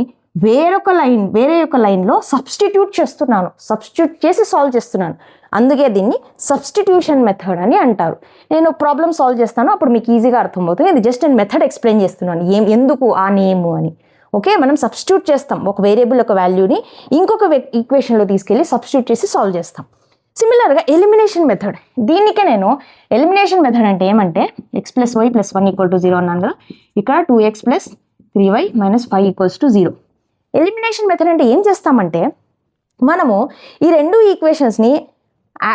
వేరే యొక్క లైన్లో సబ్స్టిట్యూట్ చేస్తున్నాను, సబ్స్టిట్యూట్ చేసి సాల్వ్ చేస్తున్నాను. అందుకే దీన్ని సబ్స్టిట్యూషన్ మెథడ్ అని అంటారు. నేను ప్రాబ్లమ్ సాల్వ్ చేస్తాను, అప్పుడు మీకు ఈజీగా అర్థమవుతుంది. ఇది జస్ట్ నేను మెథడ్ ఎక్స్ప్లెయిన్ చేస్తున్నాను, ఎందుకు ఆ నేము అని. ఓకే, మనం సబ్స్టిట్యూట్ చేస్తాం, ఒక వేరియబుల్ యొక్క వాల్యూని ఇంకొక ఈక్వేషన్లో తీసుకెళ్ళి సబ్స్టిట్యూట్ చేసి సాల్వ్ చేస్తాం. సిమిలర్గా ఎలిమినేషన్ మెథడ్, దీనికే నేను ఎలిమినేషన్ మెథడ్ అంటే ఏమంటే x + y + 1 = 0 అన్నాను కదా, ఇక్కడ 2x + 3y - 5 = 0. ఎలిమినేషన్ మెథడ్ అంటే ఏం చేస్తామంటే మనము ఈ 2 ఈక్వేషన్స్ని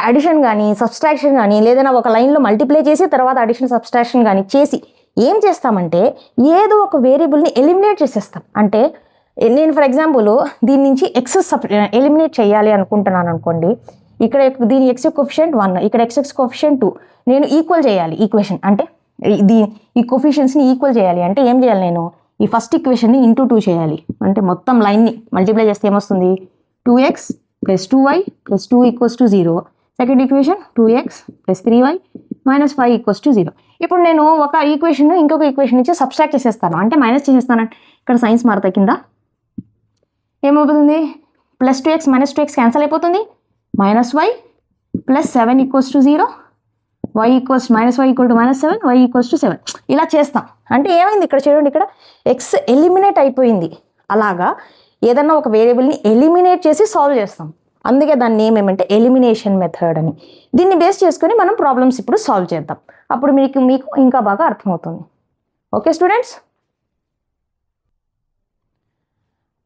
అడిషన్ కానీ సబ్స్ట్రాక్షన్ కానీ లేదైనా ఒక లైన్లో మల్టిప్లై చేసి తర్వాత అడిషన్ సబ్స్ట్రాక్షన్ కానీ చేసి ఏం చేస్తామంటే ఏదో ఒక వేరియబుల్ని ఎలిమినేట్ చేసేస్తాం. అంటే నేను ఫర్ ఎగ్జాంపుల్ దీని నుంచి x ఎలిమినేట్ చేయాలి అనుకుంటున్నాను అనుకోండి. ఇక్కడ దీని x కోఎఫిషియంట్ 1, ఇక్కడ x కోఎఫిషియంట్ 2. నేను ఈక్వల్ చేయాలి ఈక్వేషన్, అంటే ఈ కోఎఫిషియంట్స్ని ఈక్వల్ చేయాలి. అంటే ఏం చేయాలి, నేను ఈ ఫస్ట్ ఈక్వేషన్ని × 2 చేయాలి. అంటే మొత్తం లైన్ని మల్టిప్లై చేస్తే ఏమొస్తుంది, 2x + 2y + 2 = 0. Second equation 2x + 3y - 5 = 0. ఇప్పుడు నేను ఒక ఈక్వేషన్ ఇంకొక ఈక్వేషన్ నుంచి సబ్స్ట్రాక్ట్ చేసేస్తాను, అంటే మైనస్ చేసేస్తాను. ఇక్కడ సైన్స్ మారుతాయి, కింద ఏమవుతుంది, +2x - 2x క్యాన్సల్ అయిపోతుంది, -y + 7 = 0, y - y = -7, y = 7. ఇలా చేస్తాం. అంటే ఏమైంది ఇక్కడ చూడండి, ఇక్కడ x ఎలిమినేట్ అయిపోయింది. అలాగా ఏదన్నా ఒక వేరియబుల్ని ఎలిమినేట్ చేసి సాల్వ్ చేస్తాం. అందుకే దాన్ని ఏమేమంటే ఎలిమినేషన్ మెథడ్ అని. దీన్ని బేస్ చేసుకొని మనం ప్రాబ్లమ్స్ ఇప్పుడు సాల్వ్ చేద్దాం. అప్పుడు మీకు ఇంకా బాగా అర్థమవుతుంది. Okay students,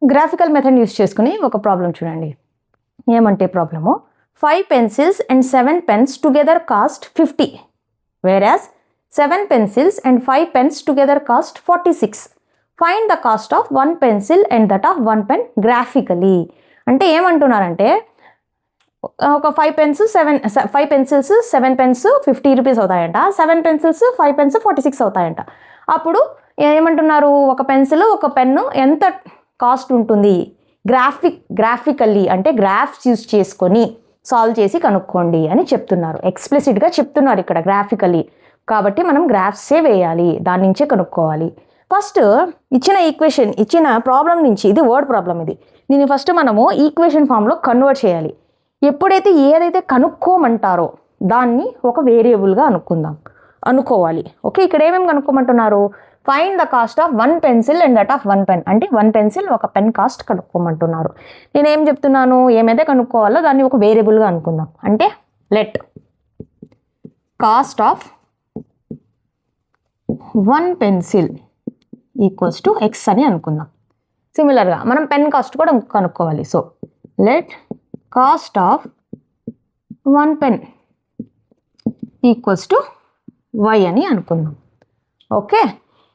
graphical method use చేసుకుని ఒక ప్రాబ్లం చూడండి. ఏమంటే problem 5 pencils and 7 pens together cost 50, whereas 7 pencils and 5 pens together cost 46. Find the cost of 1 pencil and that of 1 pen graphically. అంటే ఏమంటున్నారంటే ఒక 5 pencils 7 pens 50 రూపీస్ అవుతాయంట, 7 pencils 5 pens 46 అవుతాయంట. అప్పుడు ఏమంటున్నారు, ఒక పెన్సిల్ ఒక పెన్ను ఎంత కాస్ట్ ఉంటుంది, గ్రాఫికల్లీ అంటే గ్రాఫ్స్ యూస్ చేసుకొని సాల్వ్ చేసి కనుక్కోండి అని చెప్తున్నారు. ఎక్స్ప్లిసిట్గా చెప్తున్నారు ఇక్కడ గ్రాఫికల్లీ. కాబట్టి మనం గ్రాఫ్సే వేయాలి, దాని నుంచే కనుక్కోవాలి. ఫస్ట్ ఇచ్చిన ప్రాబ్లం నుంచి, ఇది వర్డ్ ప్రాబ్లం, దీన్ని ఫస్ట్ మనము ఈక్వేషన్ ఫామ్లో కన్వర్ట్ చేయాలి. ఎప్పుడైతే ఏదైతే కనుక్కోమంటారో దాన్ని ఒక వేరియబుల్గా అనుకోవాలి. ఓకే, ఇక్కడ ఏమేమి కనుక్కోమంటున్నారు? Find the cost of 1 pencil and that of 1 pen. అంటే 1 పెన్సిల్ ఒక పెన్ కాస్ట్ కనుక్కోమంటున్నారు. నేను ఏం చెప్తున్నాను, ఏమైతే కనుక్కోవాలో దాన్ని ఒక వేరియబుల్గా అనుకుందాం. అంటే let cost of 1 pencil equals to x అని అనుకుందాం. సిమిలర్గా మనం పెన్ కాస్ట్ కూడా కనుక్కోవాలి. So let cost of 1 pen equals to y అని అనుకుందాం. ఓకే,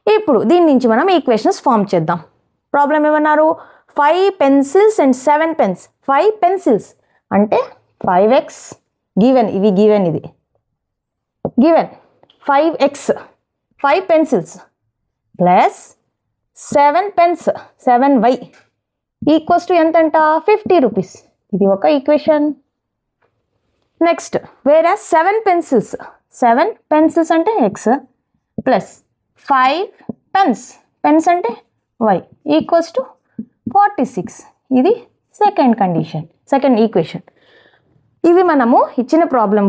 ఇప్పుడు దీని నుంచి మనం ఈక్వేషన్స్ ఫామ్ చేద్దాం. ప్రాబ్లం ఏమన్నారు? 5 పెన్సిల్స్ అండ్ 7 పెన్స్. 5 పెన్సిల్స్ అంటే 5x గివెన్, ఇది గివెన్, ఇది given 5x 5 pencils plus 7 pens 7y equals to ఎంతంట? 50 రూపీస్. ఇది ఒక ఈక్వేషన్. నెక్స్ట్ వేరే 7 పెన్సిల్స్, 7 పెన్సిల్స్ అంటే x ప్లస్ 5 పెన్స్ అంటే y ఈక్వల్స్ టు 46. ఇది సెకండ్ ఈక్వేషన్. ఇవి మనము ఇచ్చిన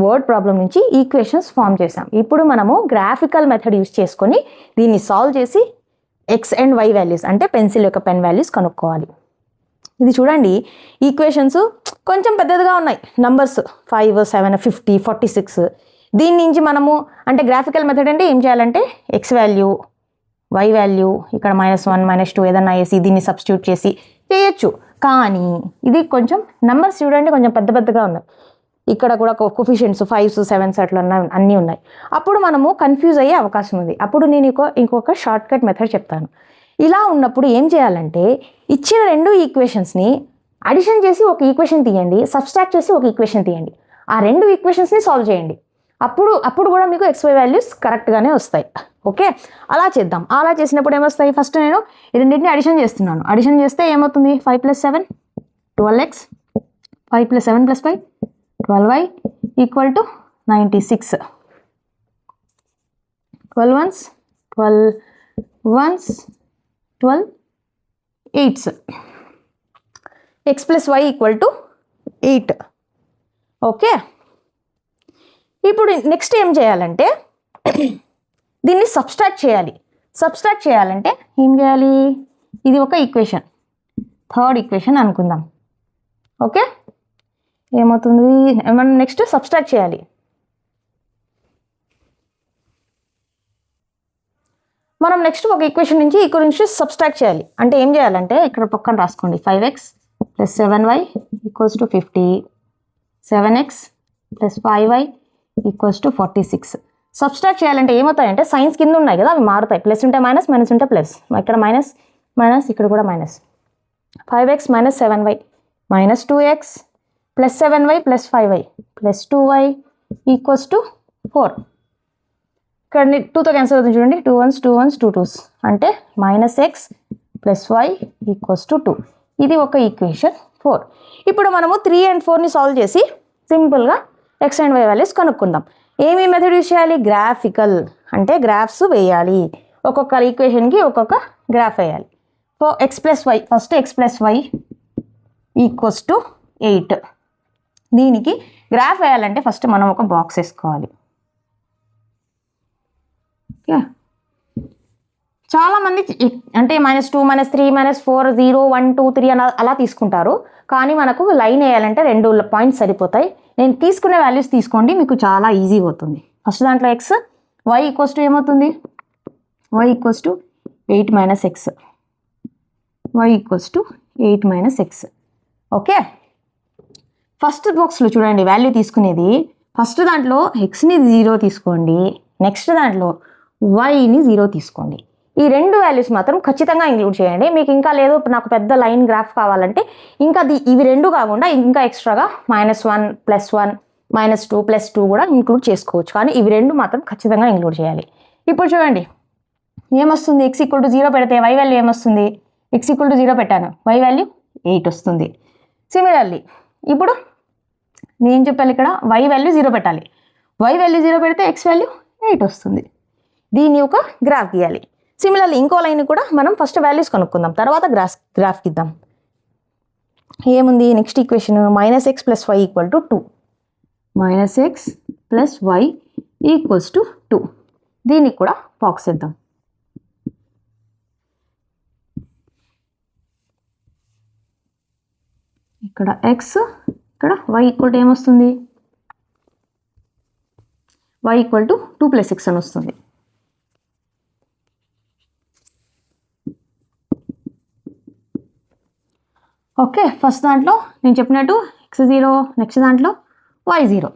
వర్డ్ ప్రాబ్లం నుంచి ఈక్వేషన్స్ ఫామ్ చేసాం. ఇప్పుడు మనము గ్రాఫికల్ మెథడ్ యూస్ చేసుకొని దీన్ని సాల్వ్ చేసి x అండ్ y వాల్యూస్ అంటే పెన్సిల్ యొక్క పెన్ వాల్యూస్ కనుక్కోవాలి. ఇది చూడండి, ఈక్వేషన్స్ కొంచెం పెద్దదిగా ఉన్నాయి. నంబర్స్ 5, 7, 50, 46. దీని నుంచి మనము అంటే గ్రాఫికల్ మెథడ్ అంటే ఏం చేయాలంటే x వాల్యూ, y వాల్యూ, ఇక్కడ -1, -2 ఏదన్నా వేసి దీన్ని సబ్స్టిట్యూట్ చేసి చేయొచ్చు. కానీ ఇది కొంచెం నంబర్స్ చూడండి కొంచెం పెద్దగా ఉన్నాయి. ఇక్కడ కూడా కోఫిషియెంట్స్ 5s 7s అట్లా అన్నీ ఉన్నాయి. అప్పుడు మనము కన్ఫ్యూజ్ అయ్యే అవకాశం ఉంది. అప్పుడు నేను ఇంకొక షార్ట్ కట్ మెథడ్ చెప్తాను. ఇలా ఉన్నప్పుడు ఏం చేయాలంటే ఇచ్చిన 2 ఈక్వేషన్స్ని అడిషన్ చేసి ఒక ఈక్వేషన్ తీయండి, సబ్స్ట్రాక్ట్ చేసి ఒక ఈక్వేషన్ తీయండి. ఆ 2 ఈక్వేషన్స్ని సాల్వ్ చేయండి. అప్పుడు కూడా మీకు xy వాల్యూస్ కరెక్ట్గానే వస్తాయి. ఓకే, అలా చేద్దాం. అలా చేసినప్పుడు ఏమొస్తాయి? ఫస్ట్ నేను ఈ రెండింటిని అడిషన్ చేస్తున్నాను. అడిషన్ చేస్తే ఏమవుతుంది? 5 + 7 12x, 5 + 7 + 5 12y equal to 96. 12 ones 12 8s. x + y equal to 8. Okay, ఇప్పుడు నెక్స్ట్ ఏం చేయాలంటే దీన్ని సబ్స్ట్రాక్ట్ చేయాలి. సబ్స్ట్రాక్ట్ చేయాలంటే ఏం చేయాలి? ఇది ఒక ఈక్వేషన్, థర్డ్ ఈక్వేషన్ అనుకుందాం. ఓకే, ఏమవుతుంది? మనం నెక్స్ట్ సబ్స్ట్రాక్ట్ చేయాలి. మనం నెక్స్ట్ ఒక ఈక్వేషన్ నుంచి సబ్స్ట్రాక్ట్ చేయాలి. అంటే ఏం చేయాలంటే ఇక్కడ పక్కన రాసుకోండి. 5x + 7y equals to 50, 7x + 5y equals to 46. Subtract చేయాలంటే ఏమవుతాయంటే సైన్స్ కింద ఉన్నాయి కదా, అవి మారుతాయి. ప్లస్ ఉంటే మైనస్, మైనస్ ఉంటే ప్లస్. ఇక్కడ మైనస్, ఇక్కడ కూడా minus. 5x - 7y -2x + 7y + 5y + 2y equals to 4. ఇక్కడ 2తో క్యాన్సిల్ అవుతుంది చూడండి. 2 1s 2 1s 2 2s అంటే -x + y ఈక్వల్స్ టు 2. ఇది ఒక ఈక్వేషన్ 4. ఇప్పుడు మనము 3 and 4ని సాల్వ్ చేసి సింపుల్గా x and y వాల్యూస్ కనుక్కుందాం. ఏమి మెథడ్ యూజ్ చేయాలి? గ్రాఫికల్ అంటే గ్రాఫ్స్ వేయాలి. ఒక్కొక్క ఈక్వేషన్కి ఒక్కొక్క గ్రాఫ్ వేయాలి. So x + y, first x + y equals to 8. దీనికి గ్రాఫ్ వేయాలంటే ఫస్ట్ మనం ఒక బాక్స్ వేసుకోవాలి. చాలామంది అంటే -2 -3 -4 0 1 2 3 అలా తీసుకుంటారు. కానీ మనకు లైన్ వేయాలంటే 2 పాయింట్స్ సరిపోతాయి. నేను తీసుకునే వాల్యూస్ తీసుకోండి, మీకు చాలా ఈజీ అవుతుంది. ఫస్ట్ దాంట్లో x, y ఈక్వల్స్ టు ఏమవుతుంది? y equals to 8 - x, y equals to 8 - x. Okay, first బాక్స్లో చూడండి వాల్యూ తీసుకునేది. ఫస్ట్ దాంట్లో xని 0 తీసుకోండి, నెక్స్ట్ దాంట్లో yని 0 తీసుకోండి. ఈ 2 వాల్యూస్ మాత్రం ఖచ్చితంగా ఇంక్లూడ్ చేయండి. మీకు ఇంకా లేదు నాకు పెద్ద లైన్ గ్రాఫ్ కావాలంటే ఇంకా ఇవి 2 కాకుండా ఇంకా ఎక్స్ట్రాగా -1 + 1 -2 + 2 కూడా ఇంక్లూడ్ చేసుకోవచ్చు. కానీ ఇవి 2 మాత్రం ఖచ్చితంగా ఇంక్లూడ్ చేయాలి. ఇప్పుడు చూడండి ఏమొస్తుంది? x = 0 పెడితే y వాల్యూ ఏమొస్తుంది? x = 0 పెట్టాను, y వాల్యూ 8 వస్తుంది. సిమిలర్లీ ఇప్పుడు నేను చెప్పాలి ఇక్కడ y వాల్యూ 0 పెట్టాలి. y వాల్యూ 0 పెడితే x వాల్యూ 8 వస్తుంది. దీన్ని ఒక గ్రాఫ్ గీయాలి. సిమిలర్లీ ఇంకో లైన్ కూడా మనం ఫస్ట్ వాల్యూస్ కనుక్కుందాం, తర్వాత గ్రాఫ్ గీద్దాం. ఏముంది next equation -x + y = 2. -x + y = 2. దీనికి కూడా బాక్స్ ఇద్దాం. ఇక్కడ x, ఇక్కడ y = ఏమొస్తుంది, y = 2 + x అని వస్తుంది. ఓకే, ఫస్ట్ దాంట్లో నేను చెప్పినట్టు x0, నెక్స్ట్ దాంట్లో y0.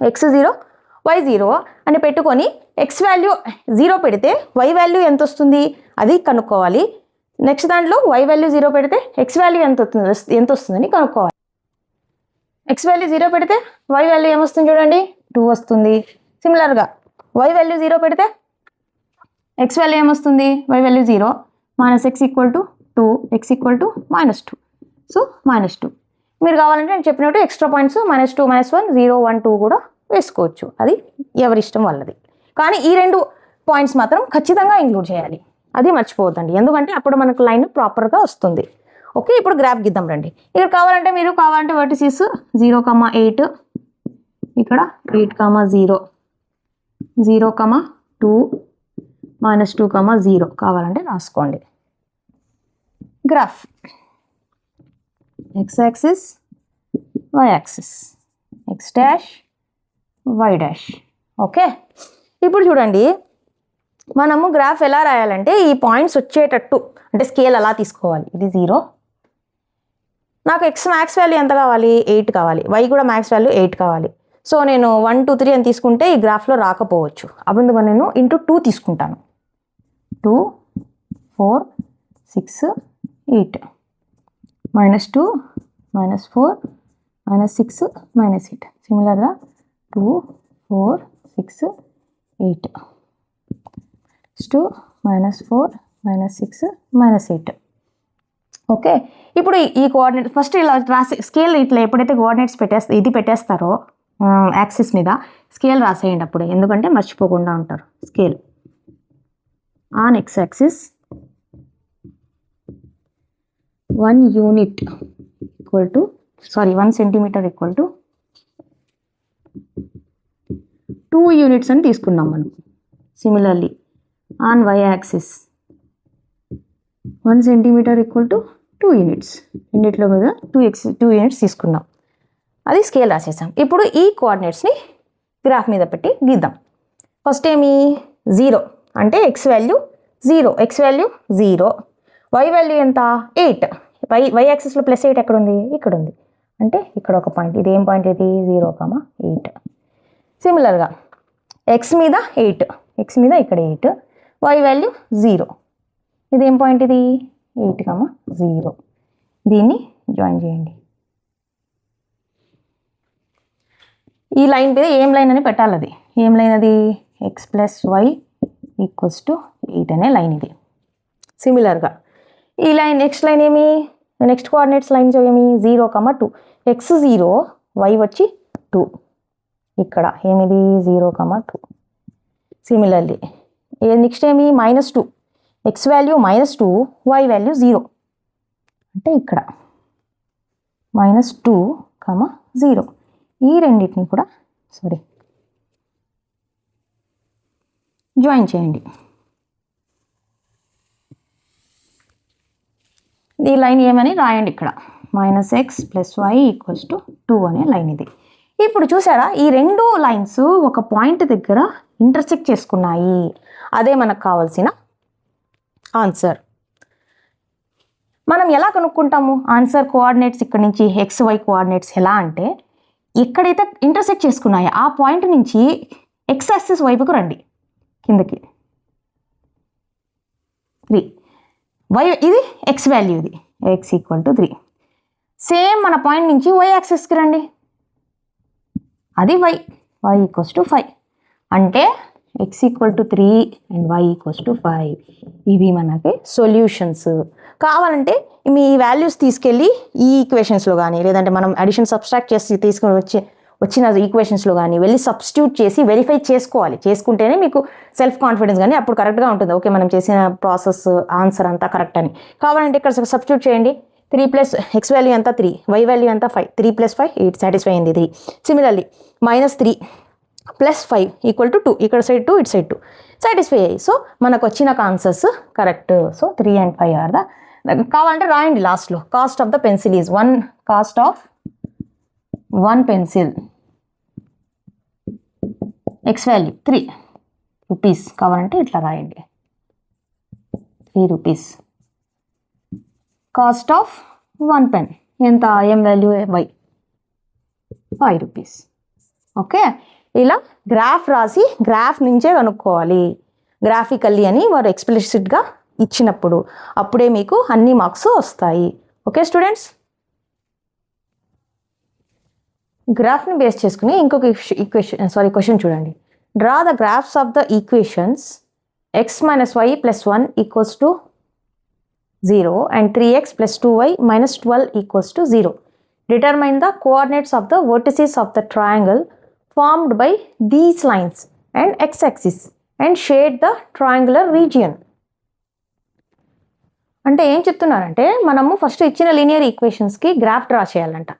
x0 y0 అని పెట్టుకొని x వాల్యూ 0 పెడితే y వాల్యూ ఎంత వస్తుంది అది కనుక్కోవాలి. నెక్స్ట్ దాంట్లో y వాల్యూ 0 పెడితే x వాల్యూ ఎంత వస్తుందని కనుక్కోవాలి. x వాల్యూ 0 పెడితే y వాల్యూ ఏమొస్తుంది చూడండి, 2 వస్తుంది. సిమిలర్గా y వాల్యూ 0 పెడితే x వాల్యూ ఏమొస్తుంది, y value 0, -x = 2, x = -2. So -2. మీరు కావాలంటే నేను చెప్పినట్టు ఎక్స్ట్రా పాయింట్స్ -2, -1, 0, 1, 2 కూడా వేసుకోవచ్చు. అది ఎవరి ఇష్టం వాళ్ళది. కానీ ఈ 2 పాయింట్స్ మాత్రం ఖచ్చితంగా ఇంక్లూడ్ చేయాలి. అది మర్చిపోవద్దండి, ఎందుకంటే అప్పుడు మనకు లైన్ ప్రాపర్గా వస్తుంది. ఓకే, ఇప్పుడు గ్రాఫ్ గీద్దాం రండి. ఇక్కడ కావాలంటే వర్టిసిస్ 0, 8, ఇక్కడ 8, 0, 0, 2, -2, 0 కావాలంటే రాసుకోండి. Graph x axis, y axis, x dash, y dash. Okay, ఇప్పుడు చూడండి మనము గ్రాఫ్ ఎలా రాయాలంటే ఈ పాయింట్స్ వచ్చేటట్టు, అంటే స్కేల్ అలా తీసుకోవాలి. ఇది 0, నాకు x మ్యాక్స్ వాల్యూ ఎంత కావాలి, 8 కావాలి. y కూడా మ్యాక్స్ వాల్యూ 8 కావాలి. సో నేను 1, 2, 3 అని తీసుకుంటే ఈ గ్రాఫ్లో రాకపోవచ్చు. అప్పుడు నేను × 2 తీసుకుంటాను. 2, 4, 6, 8, -2, -4, -6, -8. సిమిలర్గా 2, 4, 6, 8, -2, -4, -6, -8. ఓకే, ఇప్పుడు ఈ కోఆర్డినేట్ ఫస్ట్ ఇలా రాసి స్కేల్ ఇట్లా ఎప్పుడైతే కోఆర్డినేట్స్ పెట్టేస్తారో యాక్సిస్ మీద స్కేల్ రాసేయండి అప్పుడే, ఎందుకంటే మర్చిపోకుండా ఉంటారు. Scale on x axis 1 unit = 1 centimetre = 2 units అని తీసుకున్నాం మనం. Similarly on y axis 1 centimetre = 2 units. రెండిట్లో మీద 2 యూనిట్స్ తీసుకున్నాం. అది స్కేల్ రాసేసాం. ఇప్పుడు ఈ కోఆర్డినేట్స్ని గ్రాఫ్ మీద పెట్టి గీద్దాం. ఫస్ట్ ఏమి 0 అంటే x value 0, x value 0, y value ఎంత 8. y యాక్సిస్లో +8 ఎక్కడ ఉంది, ఇక్కడ ఉంది. అంటే ఇక్కడ ఒక పాయింట్, ఇది ఏం పాయింట్, ఇది 0, 8. సిమిలర్గా x మీద 8, x మీద ఇక్కడ 8, y వాల్యూ 0, ఇదేం పాయింట్, ఇది 8, 0. దీన్ని జాయిన్ చేయండి. ఈ లైన్ మీద ఏం లైన్ అని పెట్టాలి, అది ఏం లైన్, అది x + y = 8 అనే లైన్ ఇది. సిమిలర్గా ఈ లైన్ నెక్స్ట్ లైన్ ఏమి, నెక్స్ట్ కోఆర్డినేట్స్ లైన్స్ ఏమి 0, 2, x 0, y వచ్చి 2. ఇక్కడ ఏమిది 0, 2. సిమిలర్లీ నెక్స్ట్ ఏమి -2, x వాల్యూ -2, y వాల్యూ 0. అంటే ఇక్కడ -2, 0. ఈ రెండింటిని కూడా జాయిన్ చేయండి. ఈ లైన్ ఏమని రాయండి ఇక్కడ, -x + y = 2 అనే లైన్ ఇది. ఇప్పుడు చూసారా, ఈ 2 లైన్స్ ఒక పాయింట్ దగ్గర ఇంటర్సెక్ట్ చేసుకున్నాయి. అదే మనకు కావాల్సిన ఆన్సర్. మనం ఎలా కనుక్కుంటాము ఆన్సర్ కోఆర్డినేట్స్? ఇక్కడ నుంచి XY కోఆర్డినేట్స్ ఎలా అంటే, ఎక్కడైతే ఇంటర్సెక్ట్ చేసుకున్నాయో ఆ పాయింట్ నుంచి x యాక్సిస్ వైపుకు రండి, కిందకి 3. y ఇది x వాల్యూ, ఇది x = 3. సేమ్ మన పాయింట్ నుంచి y యాక్సిస్కి రండి, అది y = 5. అంటే x = 3 అండ్ y = 5. ఇవి మనకి సొల్యూషన్స్. కావాలంటే మీ వాల్యూస్ తీసుకెళ్ళి ఈ ఈక్వేషన్స్లో కానీ, లేదంటే మనం అడిషన్ సబ్స్ట్రాక్ట్ చేసి తీసుకొని వచ్చిన ఈక్వేషన్స్లో కానీ వెళ్ళి సబ్స్టిట్యూట్ చేసి వెరిఫై చేసుకోవాలి. చేసుకుంటేనే మీకు సెల్ఫ్ కాన్ఫిడెన్స్ కానీ అప్పుడు కరెక్ట్గా ఉంటుంది. ఓకే, మనం చేసిన ప్రాసెస్ ఆన్సర్ అంతా కరెక్ట్ అని. కావాలంటే ఇక్కడ సబ్స్టిట్యూట్ చేయండి. 3 ప్లస్ ఎక్స్ వాల్యూ ఎంత 3, వై వాల్యూ ఎంత 5, 3 + 5 8 సాటిస్ఫై అయింది 3. సిమిలర్లీ -3 + 5 = 2, ఇక్కడ సైడ్ 2 ఇటు సైడ్ 2 సాటిస్ఫై అయ్యి. సో మనకు వచ్చిన answers correct. So 3 and 5 are the. కావాలంటే రాయండి లాస్ట్లో. Cost of the pencil is 1, cost of 1 pencil x value 3 rupees. కావాలంటే ఇట్లా రాయండి 3 రూపీస్. కాస్ట్ ఆఫ్ 1 పెన్ ఎంత, ఎం వాల్యూ వై 5 రూపీస్. ఓకే, ఇలా గ్రాఫ్ రాసి గ్రాఫ్ నుంచే కనుక్కోవాలి గ్రాఫికల్లీ అని వారు ఎక్స్ప్లిసిట్గా ఇచ్చినప్పుడు. అప్పుడే మీకు అన్ని మార్క్స్ వస్తాయి. ఓకే స్టూడెంట్స్, గ్రాఫ్ని బేస్ చేసుకుని ఇంకొక క్వశ్చన్ చూడండి. Draw the graphs of the equations x - y + 1 = 0 and 3x + 2y - 12 = 0. Determine the coordinates of the vertices of the triangle formed by these lines and x-axis and shade the triangular region. అంటే ఏం చెప్తున్నారంటే మనము first ఇచ్చిన linear ఈక్వేషన్స్కి graph draw చేయాలంట.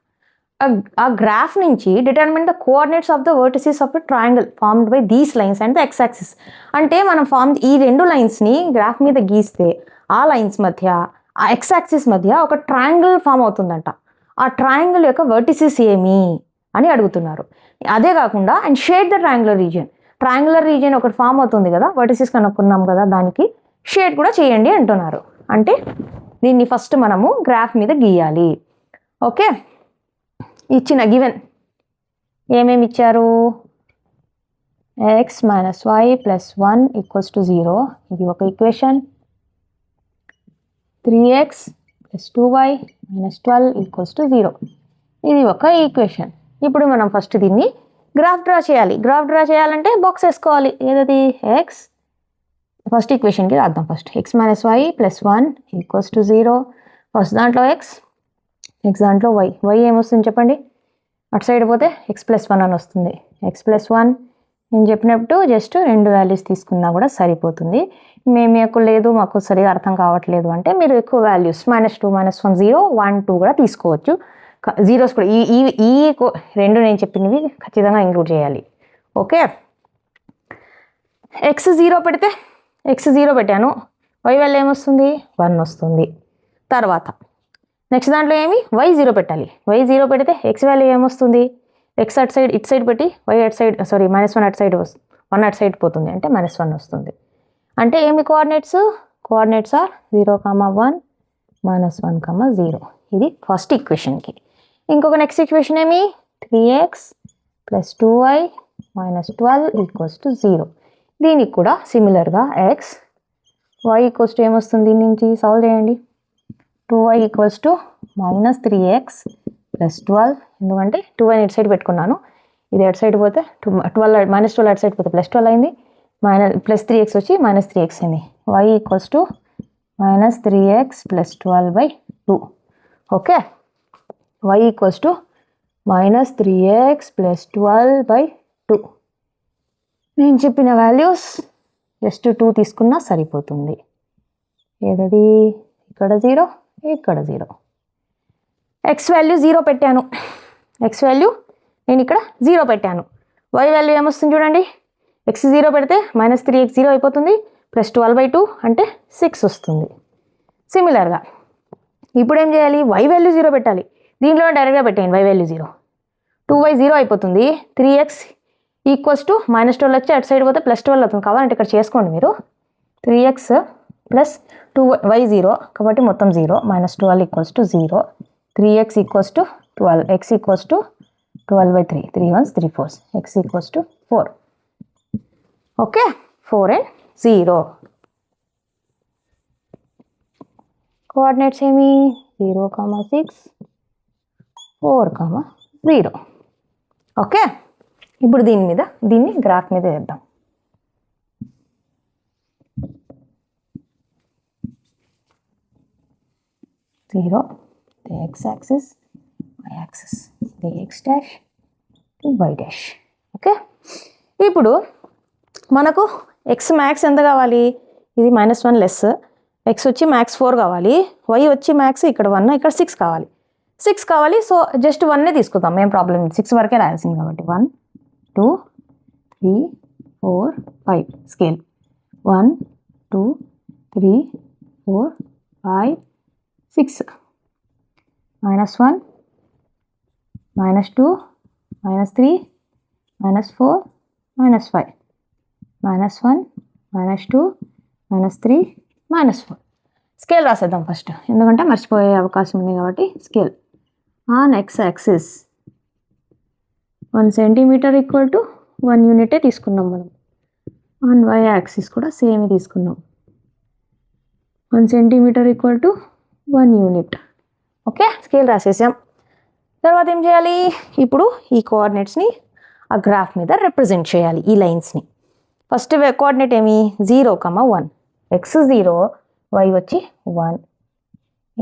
ఆ graph నుంచి determine the coordinates of the vertices of the triangle formed by these lines and the x-axis. అంటే మనం ఈ 2 లైన్స్ని గ్రాఫ్ మీద గీస్తే ఆ లైన్స్ మధ్య ఆ x-axis మధ్య ఒక ట్రయాంగిల్ ఫామ్ అవుతుందంట. ఆ ట్రయాంగిల్ యొక్క వర్టిసెస్ ఏమి అని అడుగుతున్నారు. అదే కాకుండా and shade the triangular region ఒకటి ఫామ్ అవుతుంది కదా, వర్టిసెస్ కనుక్కున్నాం కదా, దానికి షేడ్ కూడా చేయండి అంటున్నారు. అంటే దీన్ని ఫస్ట్ మనము గ్రాఫ్ మీద గీయాలి. ఓకే, ఇచ్చిన గివెన్ ఏమేమి ఇచ్చారు, x - y + 1 = 0, ఇది ఒక ఈక్వేషన్. 3x + 2y - 12 = 0, ఇది ఒక ఈక్వేషన్. ఇప్పుడు మనం ఫస్ట్ దీన్ని గ్రాఫ్ డ్రా చేయాలి. గ్రాఫ్ డ్రా చేయాలంటే బాక్స్ వేసుకోవాలి. ఏదది x, ఫస్ట్ ఈక్వేషన్కి రాద్దాం. First x - y + 1 = 0. ఫస్ట్ దాంట్లో x దాంట్లో y ఏమొస్తుంది చెప్పండి. అటు సైడ్ పోతే x + 1 అని వస్తుంది. x + 1 నేను చెప్పినట్టు జస్ట్ 2 వాల్యూస్ తీసుకున్నా కూడా సరిపోతుంది. మాకు లేదు, మాకు సరిగా అర్థం కావట్లేదు అంటే మీరు ఎక్కువ వాల్యూస్ -2, -1, 0, 1, 2 కూడా తీసుకోవచ్చు. జీరోస్ కూడా ఈ 2 నేను చెప్పినవి ఖచ్చితంగా ఇంక్లూడ్ చేయాలి. ఓకే, x 0 పెడితే x 0 పెట్టాను, y వాల్యూ ఏమొస్తుంది 1 వస్తుంది. తర్వాత నెక్స్ట్ దాంట్లో ఏమి y 0 పెట్టాలి. y 0 పెడితే x వాల్యూ ఏమొస్తుంది, x అటు సైడ్ ఇటు సైడ్ పెట్టి y అటు సైడ్ -1 అటు సైడ్ 1 అటు సైడ్ పోతుంది అంటే -1 వస్తుంది. అంటే ఏమి కోఆర్డినేట్స్ ఆర్ 0, 1, -1, 0. ఇది ఫస్ట్ ఈక్వేషన్కి. ఇంకొక నెక్స్ట్ ఈక్వేషన్ ఏమి 3x + 2y - 12 = 0. దీనికి కూడా సిమిలర్గా x y ఏమొస్తుంది, దీని నుంచి సాల్వ్ చేయండి. 2y = -3x + 12, ఎందుకంటే 2y ఇటు సైడ్ పెట్టుకున్నాను, ఇది అటు సైడ్ పోతే -12 అటు సైడ్ పోతే +12 అయింది, +3x వచ్చి -3x అయింది. y = -3x + 12/2. Okay, y = -3x + 12/2. నేను చెప్పిన వాల్యూస్ జస్ట్ 2 తీసుకున్నా సరిపోతుంది. ఏదది ఇక్కడ 0, ఇక్కడ 0. x వాల్యూ 0 పెట్టాను, x వాల్యూ నేను ఇక్కడ 0 పెట్టాను. y వాల్యూ ఏమొస్తుంది చూడండి, x 0 పెడితే -3x 0 అయిపోతుంది, +12/2 అంటే 6 వస్తుంది. సిమిలర్గా ఇప్పుడు ఏం చేయాలి, y వాల్యూ 0 పెట్టాలి. దీంట్లో డైరెక్ట్గా పెట్టేయండి y వాల్యూ 0, 2y 0 అయిపోతుంది. 3x = -12 వచ్చి అటు సైడ్ పోతే +12 అవుతుంది. కావాలంటే ఇక్కడ చేసుకోండి మీరు. 3x + 2y 0 కాబట్టి మొత్తం 0, -12 = 0. 3x = 12, x = 12/3, 3 1s 3 4s, x = 4. Okay, 4 and 0. Coordinates ఏమి 0, 6, 4, 0. ఓకే, ఇప్పుడు దీన్ని గ్రాఫ్ మీద వేద్దాం. Zero the x-axis, y-axis, the x dash, the y dash. Okay, ఇప్పుడు మనకు x max ఎంత కావాలి, ఇది -1 లెస్, ఎక్స్ వచ్చి మ్యాక్స్ 4 కావాలి, వై వచ్చి మ్యాక్స్ ఇక్కడ 1, ఇక్కడ 6 కావాలి. 6 కావాలి. సో జస్ట్ 1 తీసుకుందాం, ఏం ప్రాబ్లం లేదు, 6 వరకే రాయాల్సింది కాబట్టి. 1 2 3 4 5 స్కేల్ 1 2 3 4 5 6 -1 -2 -3 -4 -5 -1 -2 -3 -4 స్కేల్ రాసేద్దాం ఫస్ట్, ఎందుకంటే మర్చిపోయే అవకాశం ఉంది కాబట్టి. Scale on x axis 1 centimetre equal to 1 యూనిటే తీసుకున్నాం మనం. ఆన్ వై యాక్సిస్ కూడా సేమ్ తీసుకున్నాం, 1 centimetre equal to 1 unit. Okay, scale రాసేసాం. తర్వాత ఏం చేయాలి, ఇప్పుడు ఈ కోఆర్డినేట్స్ని ఆ గ్రాఫ్ మీద రిప్రజెంట్ చేయాలి, ఈ లైన్స్ని. ఫస్ట్ కోఆర్డినేట్ ఏమి 0, 1, ఎక్స్ 0, వై వచ్చి 1,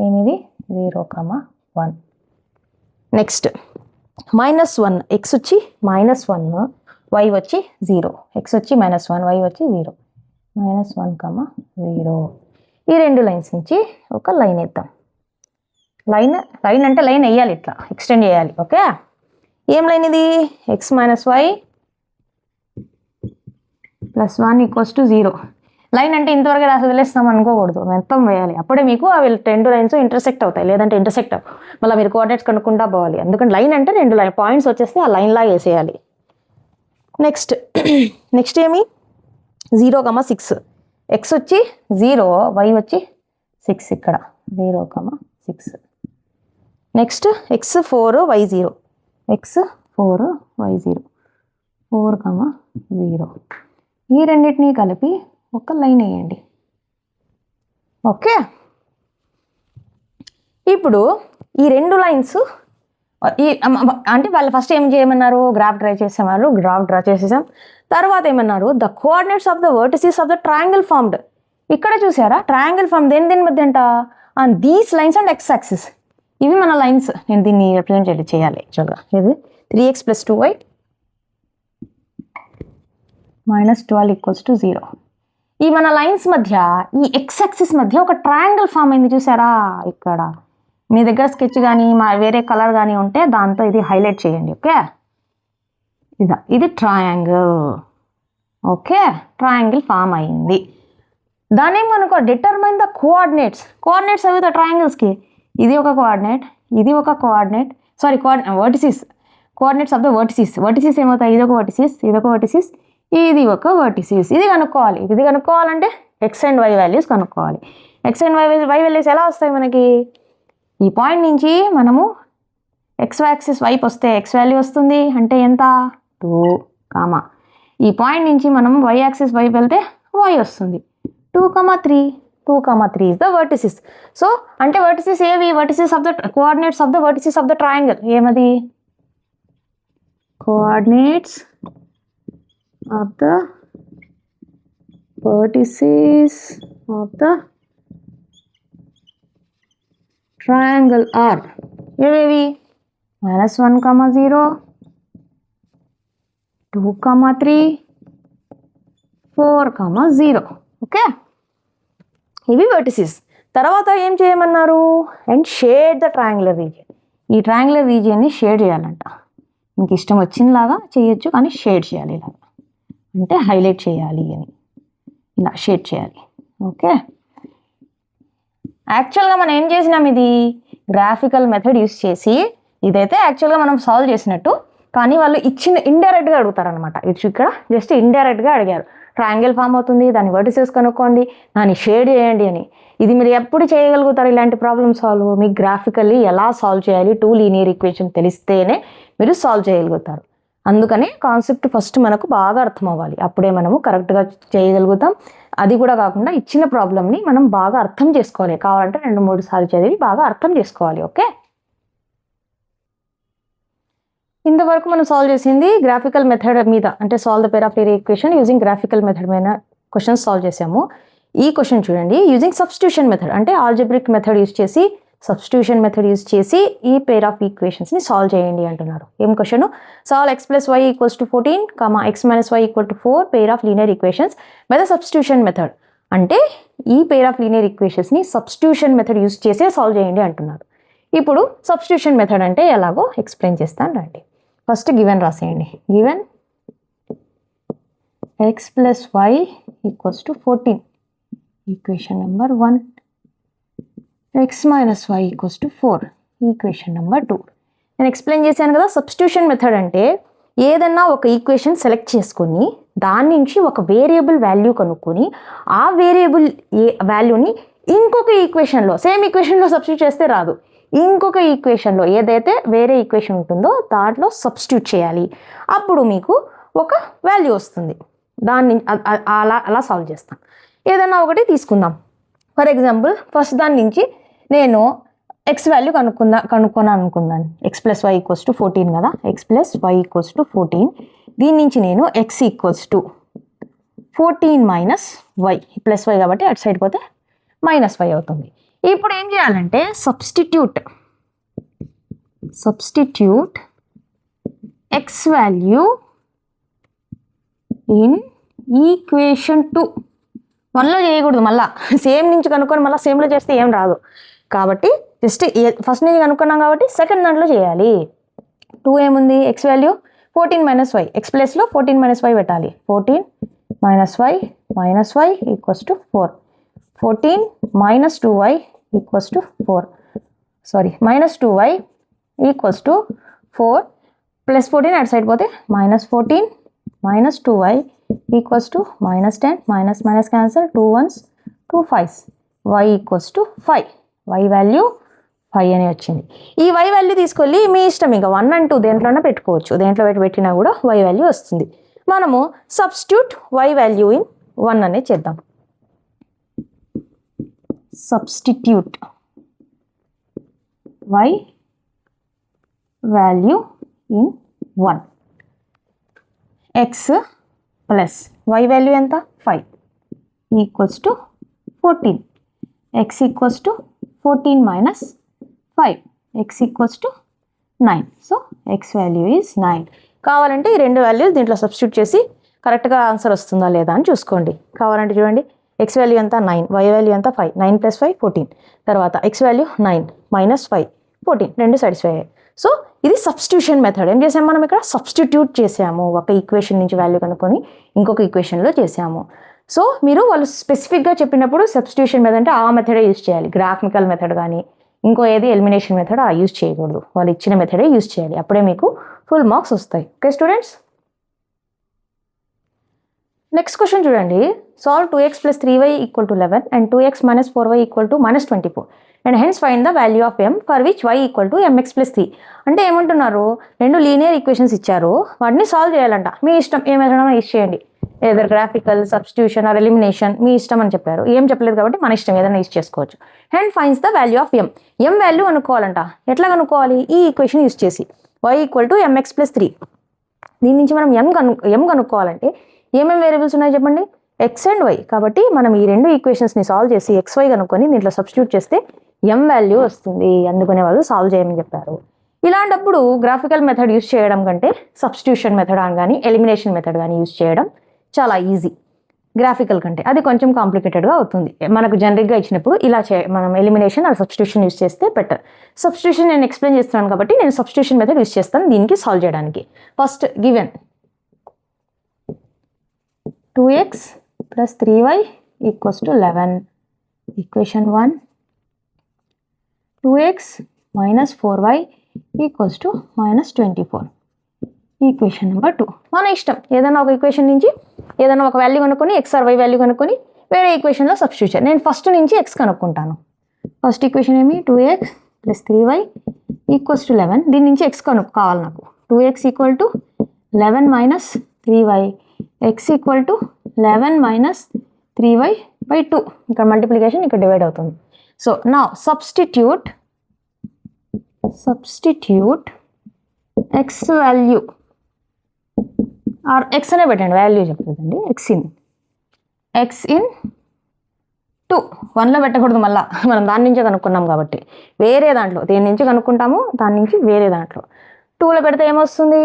ఏమిది 0, 1. నెక్స్ట్ -1, ఎక్స్ వచ్చి -1, వై వచ్చి 0, ఎక్స్ వచ్చి -1, వై వచ్చి 0, -1, 0. ఈ రెండు లైన్స్ నుంచి ఒక లైన్ వేద్దాం. లైన్ అంటే లైన్ వేయాలి, ఇట్లా ఎక్స్టెండ్ చేయాలి. ఓకే, ఏం లైన్ ఇది, ఎక్స్ -y +1 = 0. లైన్ అంటే ఇంతవరకు రాసి వదిలేస్తాం అనుకోకూడదు, మొత్తం వేయాలి. అప్పుడే మీకు అవి 2 లైన్స్ ఇంటర్సెక్ట్ అవుతాయి, లేదంటే ఇంటర్సెక్ట్ అవ్వ. మళ్ళీ మీరు కోఆర్డినేట్స్ కనుక్కుంటా పోవాలి. ఎందుకంటే లైన్ అంటే 2 లైన్ పాయింట్స్ వచ్చేస్తే ఆ లైన్లా వేసేయాలి. నెక్స్ట్ ఏమి 0, 6, ఎక్స్ వచ్చి 0, వై వచ్చి 6, ఇక్కడ 0, 6. Next x 4, y 0, x 4, y 0, 4, 0. ఈ రెండింటినీ కలిపి ఒక లైన్ వేయండి. ఓకే, ఇప్పుడు ఈ 2 లైన్స్ అంటే వాళ్ళు ఫస్ట్ ఏం చేయమన్నారు, గ్రాఫ్ డ్రా చేసేవాళ్ళు, గ్రాఫ్ డ్రా చేసేసాం. తర్వాత ఏమన్నారు, the coordinates of the vertices of the triangle formed. ఇక్కడ చూసారా, ట్రయాంగిల్ ఫార్మ్ దేని మధ్య అంట, on these lines and X axis. ఇవి మన లైన్స్. నేను దీన్ని రిప్రజెంట్ చేయాలి యాక్చువల్గా. ఇది 3x + 2y -12 = 0. ఈ మన లైన్స్ మధ్య, ఈ ఎక్స్ యాక్సిస్ మధ్య ఒక ట్రయాంగిల్ ఫామ్ అయింది చూసారా. ఇక్కడ మీ దగ్గర స్కెచ్ కానీ వేరే కలర్ కానీ ఉంటే దాంతో ఇది హైలైట్ చేయండి. ఓకే, ఇది ట్రయాంగిల్. ఓకే, ట్రయాంగిల్ ఫామ్ అయింది. దాని ఏమనుకో, డిటర్మైన్ ద కోఆర్డినేట్స్. కోఆర్డినేట్స్ అవి ట్రయాంగిల్స్కి, ఇది ఒక కోఆర్డినేట్, ఇది ఒక coordinate, sorry vertices, coordinates of the vertices. Vertices ఏమవుతాయి, ఇది ఒక వర్టిసిస్, ఇది ఒక వర్టిసిస్, ఇది ఒక వర్టిసిస్. ఇది కనుక్కోవాలి. ఇది కనుక్కోవాలంటే ఎక్స్ అండ్ వై వాల్యూస్ కనుక్కోవాలి. ఎక్స్ అండ్ వై వాల్యూస్ ఎలా వస్తాయి మనకి, ఈ పాయింట్ నుంచి మనము ఎక్స్ యాక్సిస్ వైపు వస్తే ఎక్స్ వాల్యూ వస్తుంది, అంటే ఎంత 2, ఈ పాయింట్ నుంచి మనం వై యాక్సిస్ వైపు వెళ్తే వై వస్తుంది 2, 3. 2, 3 is the vertices. సో అంటే vertices ఏవి, vertices of the coordinates of the vertices of the triangle. ఏమది, coordinates of the vertices of the triangle are ఏవేవి, -1, 0, 2, 3, 4, 0. ఓకే, ఇవి వర్టిసిస్. తర్వాత ఏం చేయమన్నారు, and shade the triangular region. ఈ ట్రయాంగులర్ రీజియన్ని షేడ్ చేయాలంట. మీకు ఇష్టం వచ్చినలాగా చేయొచ్చు, కానీ షేడ్ చేయాలి. ఇలాగా అంటే హైలైట్ చేయాలి అని, ఇలా షేడ్ చేయాలి. ఓకే, యాక్చువల్గా మనం ఏం చేసినాం, ఇది గ్రాఫికల్ మెథడ్ యూస్ చేసి, ఇదైతే యాక్చువల్గా మనం సాల్వ్ చేసినట్టు, కానీ వాళ్ళు ఇచ్చిన ఇండైరెక్ట్గా అడుగుతారనమాట. ఇది ఇక్కడ జస్ట్ ఇండైరెక్ట్గా అడిగారు, ట్రయాంగిల్ ఫామ్ అవుతుంది, దాని వర్టిసెస్ కనుక్కోండి, దాన్ని షేడ్ చేయండి అని. ఇది మీరు ఎప్పుడు చేయగలుగుతారు ఇలాంటి ప్రాబ్లమ్ సాల్వ్, మీకు గ్రాఫికల్లీ ఎలా సాల్వ్ చేయాలి, 2 లీనియర్ ఈక్వేషన్ తెలిస్తేనే మీరు సాల్వ్ చేయగలుగుతారు. అందుకని కాన్సెప్ట్ ఫస్ట్ మనకు బాగా అర్థం అవ్వాలి, అప్పుడే మనము కరెక్ట్గా చేయగలుగుతాం. అది కూడా కాకుండా ఇచ్చిన ప్రాబ్లమ్ని మనం బాగా అర్థం చేసుకోవాలి. కావాలంటే 2-3 సార్లు చదివి బాగా అర్థం చేసుకోవాలి. ఓకే, ఇంతవరకు మనం సాల్వ్ చేసింది గ్రాఫికల్ మెథడ్ మీద, అంటే solve the pair of linear equation using graphical method మీద క్వశ్చన్స్ సాల్వ్ చేసాము. ఈ క్వశ్చన్ చూడండి, యూజింగ్ సబ్స్టిట్యూషన్ మెథడ్, అంటే ఆల్జబ్రిక్ మెథడ్ యూజ్ చేసి, సబ్స్టిట్యూషన్ మెథడ్ యూజ్ చేసి ఈ పేర్ ఆఫ్ ఈక్వేషన్స్ని సాల్వ్ చేయండి అంటున్నారు. ఏం question, solve x + y = 14, x - y = 4 pair of linear equations by the substitution method. అంటే ఈ పెయిర్ ఆఫ్ లీనియర్ ఈక్వేషన్స్ని సబ్స్టిట్యూషన్ మెథడ్ యూస్ చేసే సాల్వ్ చేయండి అంటున్నారు. ఇప్పుడు సబ్స్టిట్యూషన్ మెథడ్ అంటే ఎలాగో ఎక్స్ప్లెయిన్ చేస్తాను రండి. ఫస్ట్ గివెన్ రాసేయండి. Given x plus y equals to 14. Equation number 1. x minus y equals to 4. Equation number 2. నేను ఎక్స్ప్లెయిన్ చేశాను కదా, సబ్స్టిట్యూషన్ మెథడ్ అంటే ఏదన్నా ఒక ఈక్వేషన్ సెలెక్ట్ చేసుకొని దాని నుంచి ఒక వేరియబుల్ వాల్యూ కనుక్కొని ఆ వేరియబుల్ వాల్యూని ఇంకొక ఈక్వేషన్లో, సేమ్ ఈక్వేషన్లో సబ్స్టిట్యూట్ చేస్తే రాదు, ఇంకొక ఈక్వేషన్లో ఏదైతే వేరే ఈక్వేషన్ ఉంటుందో దాంట్లో సబ్స్టిట్యూట్ చేయాలి. అప్పుడు మీకు ఒక వాల్యూ వస్తుంది. దాన్ని అలా సాల్వ్ చేస్తాం. ఏదైనా ఒకటి తీసుకుందాం. ఫర్ ఎగ్జాంపుల్ ఫస్ట్ దాని నుంచి నేను ఎక్స్ వాల్యూ కనుక్కోను అనుకుందాను. x plus y equals to 14 కదా, x plus y equals to 14. దీని నుంచి నేను x equals to 14 minus y, plus y కాబట్టి అటు సైడ్ పోతే మైనస్ y అవుతుంది. ఇప్పుడు ఏం చేయాలంటే substitute x value in equation 2. 1లో చేయకూడదు, మళ్ళీ సేమ్ నుంచి కనుక్కొని మళ్ళీ సేమ్లో చేస్తే ఏం రాదు. కాబట్టి జస్ట్ ఫస్ట్ నుంచి కనుక్కున్నాం కాబట్టి సెకండ్ దాంట్లో చేయాలి. 2 ఏముంది, X value 14 minus y, X ప్లస్లో 14 minus y పెట్టాలి. 14 minus y equals to 4. 14 minus 2y equals to 4. minus 2y equals to 4 plus 14 అటు సైడ్ పోతే -14 minus 2y equals to -10, minus cancel, 2 1s 2 5s, y equals to 5. y value 5 అని వచ్చింది. ఈ y value తీసుకెళ్ళి మీ ఇష్టం, ఇంకా 1 and 2 దేంట్లోనే పెట్టుకోవచ్చు, దేంట్లో పెట్టినా కూడా y వాల్యూ వస్తుంది. మనము సబ్స్టిట్యూట్ y వాల్యూ ఇన్ 1 అనేది చేద్దాం. Substitute y value in 1. x plus y value ఎంత 5 equals to 14. x equals to 14 minus 5, x equals to 9. So x value is 9. కావాలంటే ఈ రెండు వాల్యూస్ దీంట్లో సబ్స్టిట్యూట్ చేసి కరెక్ట్గా ఆన్సర్ వస్తుందా లేదా అని చూసుకోండి. కావాలంటే చూడండి, x వాల్యూ ఎంత 9, y వాల్యూ ఎంత 5, 9 + 5 14. తర్వాత x వాల్యూ 9 minus 5 14, రెండు సాటిస్ఫై అయ్యాయి. సో ఇది సబ్స్టిట్యూషన్ మెథడ్. ఏం చేసాము మనం ఇక్కడ, సబ్స్టిట్యూట్ చేసాము. ఒక ఈక్వేషన్ నుంచి వాల్యూ కనుక్కొని ఇంకొక ఈక్వేషన్లో చేసాము. సో మీరు వాళ్ళు స్పెసిఫిక్గా చెప్పినప్పుడు సబ్స్టిట్యూషన్ మెథడ్ అంటే ఆ మెథడే యూజ్ చేయాలి. గ్రాఫికల్ మెథడ్ కానీ ఇంకో ఏది ఎలిమినేషన్ మెథడ్ యూజ్ చేయకూడదు. వాళ్ళు ఇచ్చిన మెథడే యూజ్ చేయాలి. అప్పుడే మీకు ఫుల్ మార్క్స్ వస్తాయి. ఓకే స్టూడెంట్స్, నెక్స్ట్ క్వశ్చన్ చూడండి. Solve 2x + 3y = 11 and 2x - 4y = -24 and hence find the value of m for which y = mx + 3. అంటే ఏమంటున్నారు, రెండు లీనియర్ ఈక్వేషన్స్ ఇచ్చారు, వాటిని సాల్వ్ చేయాలంట. మీ ఇష్టం, ఏ మెథడ్ యూజ్ చేయండి, either graphical, substitution or elimination, మీ ఇష్టం అని చెప్పారు. ఏం చెప్పలేదు కాబట్టి మన ఇష్టం, ఏదైనా యూజ్ చేసుకోవచ్చు. And finds the value of m. m value కనుక్కోవాలంట. ఎట్లా కనుక్కోవాలి, ఈ ఈక్వేషన్ యూజ్ చేసి y = mx + 3. దీని నుంచి మనం m కనుక్కోవాలంటే ఏమేమి వేరియబుల్స్ ఉన్నాయో చెప్పండి, x and y. కాబట్టి మనం ఈ రెండు ఈక్వేషన్స్ని సాల్వ్ చేసి xy కనుక్కొని దీంట్లో సబ్స్టిట్యూట్ చేస్తే m వాల్యూ వస్తుంది. అందుకనే వాళ్ళు సాల్వ్ చేయమని చెప్పారు. ఇలాంటప్పుడు గ్రాఫికల్ మెథడ్ యూజ్ చేయడం కంటే సబ్స్టిట్యూషన్ మెథడ్ కానీ ఎలిమినేషన్ మెథడ్ కానీ యూజ్ చేయడం చాలా ఈజీ. గ్రాఫికల్ కంటే అది కొంచెం కాంప్లికేటెడ్గా అవుతుంది. మనకు జనరిక్గా ఇచ్చినప్పుడు ఇలా మనం ఎలిమినేషన్ ఆర్ సబ్స్టిట్యూషన్ యూజ్ చేస్తే బెటర్. సబ్స్టిట్యూషన్ నేను ఎక్స్ప్లెయిన్ చేస్తున్నాను కాబట్టి నేను సబ్స్టిట్యూషన్ మెథడ్ యూజ్ చేస్తాను దీనికి సాల్వ్ చేయడానికి. First given 2x + 3y = 11. Equation 1. 2x - 4y = -24. Equation number 2. మన ఇష్టం, ఏదైనా ఒక ఈక్వేషన్ నుంచి ఏదైనా ఒక వాల్యూ కనుక్కొని x ఆర్ y వాల్యూ కనుక్కొని వేరే ఈక్వేషన్లో సబ్స్టిట్యూషన్. నేను ఫస్ట్ నుంచి x కనుక్కుంటాను. ఫస్ట్ ఈక్వేషన్ ఏమి, 2x + 3y = 11. దీని నుంచి x కావాలి నాకు. 2x = 11 - 3y, x = 11 - 3y/2. ఇక్కడ మల్టిప్లికేషన్, ఇక్కడ డివైడ్ అవుతుంది. సో నా substitute x value or x అనే పెట్టండి, వాల్యూ చెప్పలేదండి, x in 2. 1లో పెట్టకూడదు, మళ్ళీ మనం దాని నుంచే కనుక్కున్నాం కాబట్టి వేరే దాంట్లో, దేని నుంచి కనుక్కుంటాము దాని నుంచి వేరే దాంట్లో 2లో పెడితే ఏమొస్తుంది,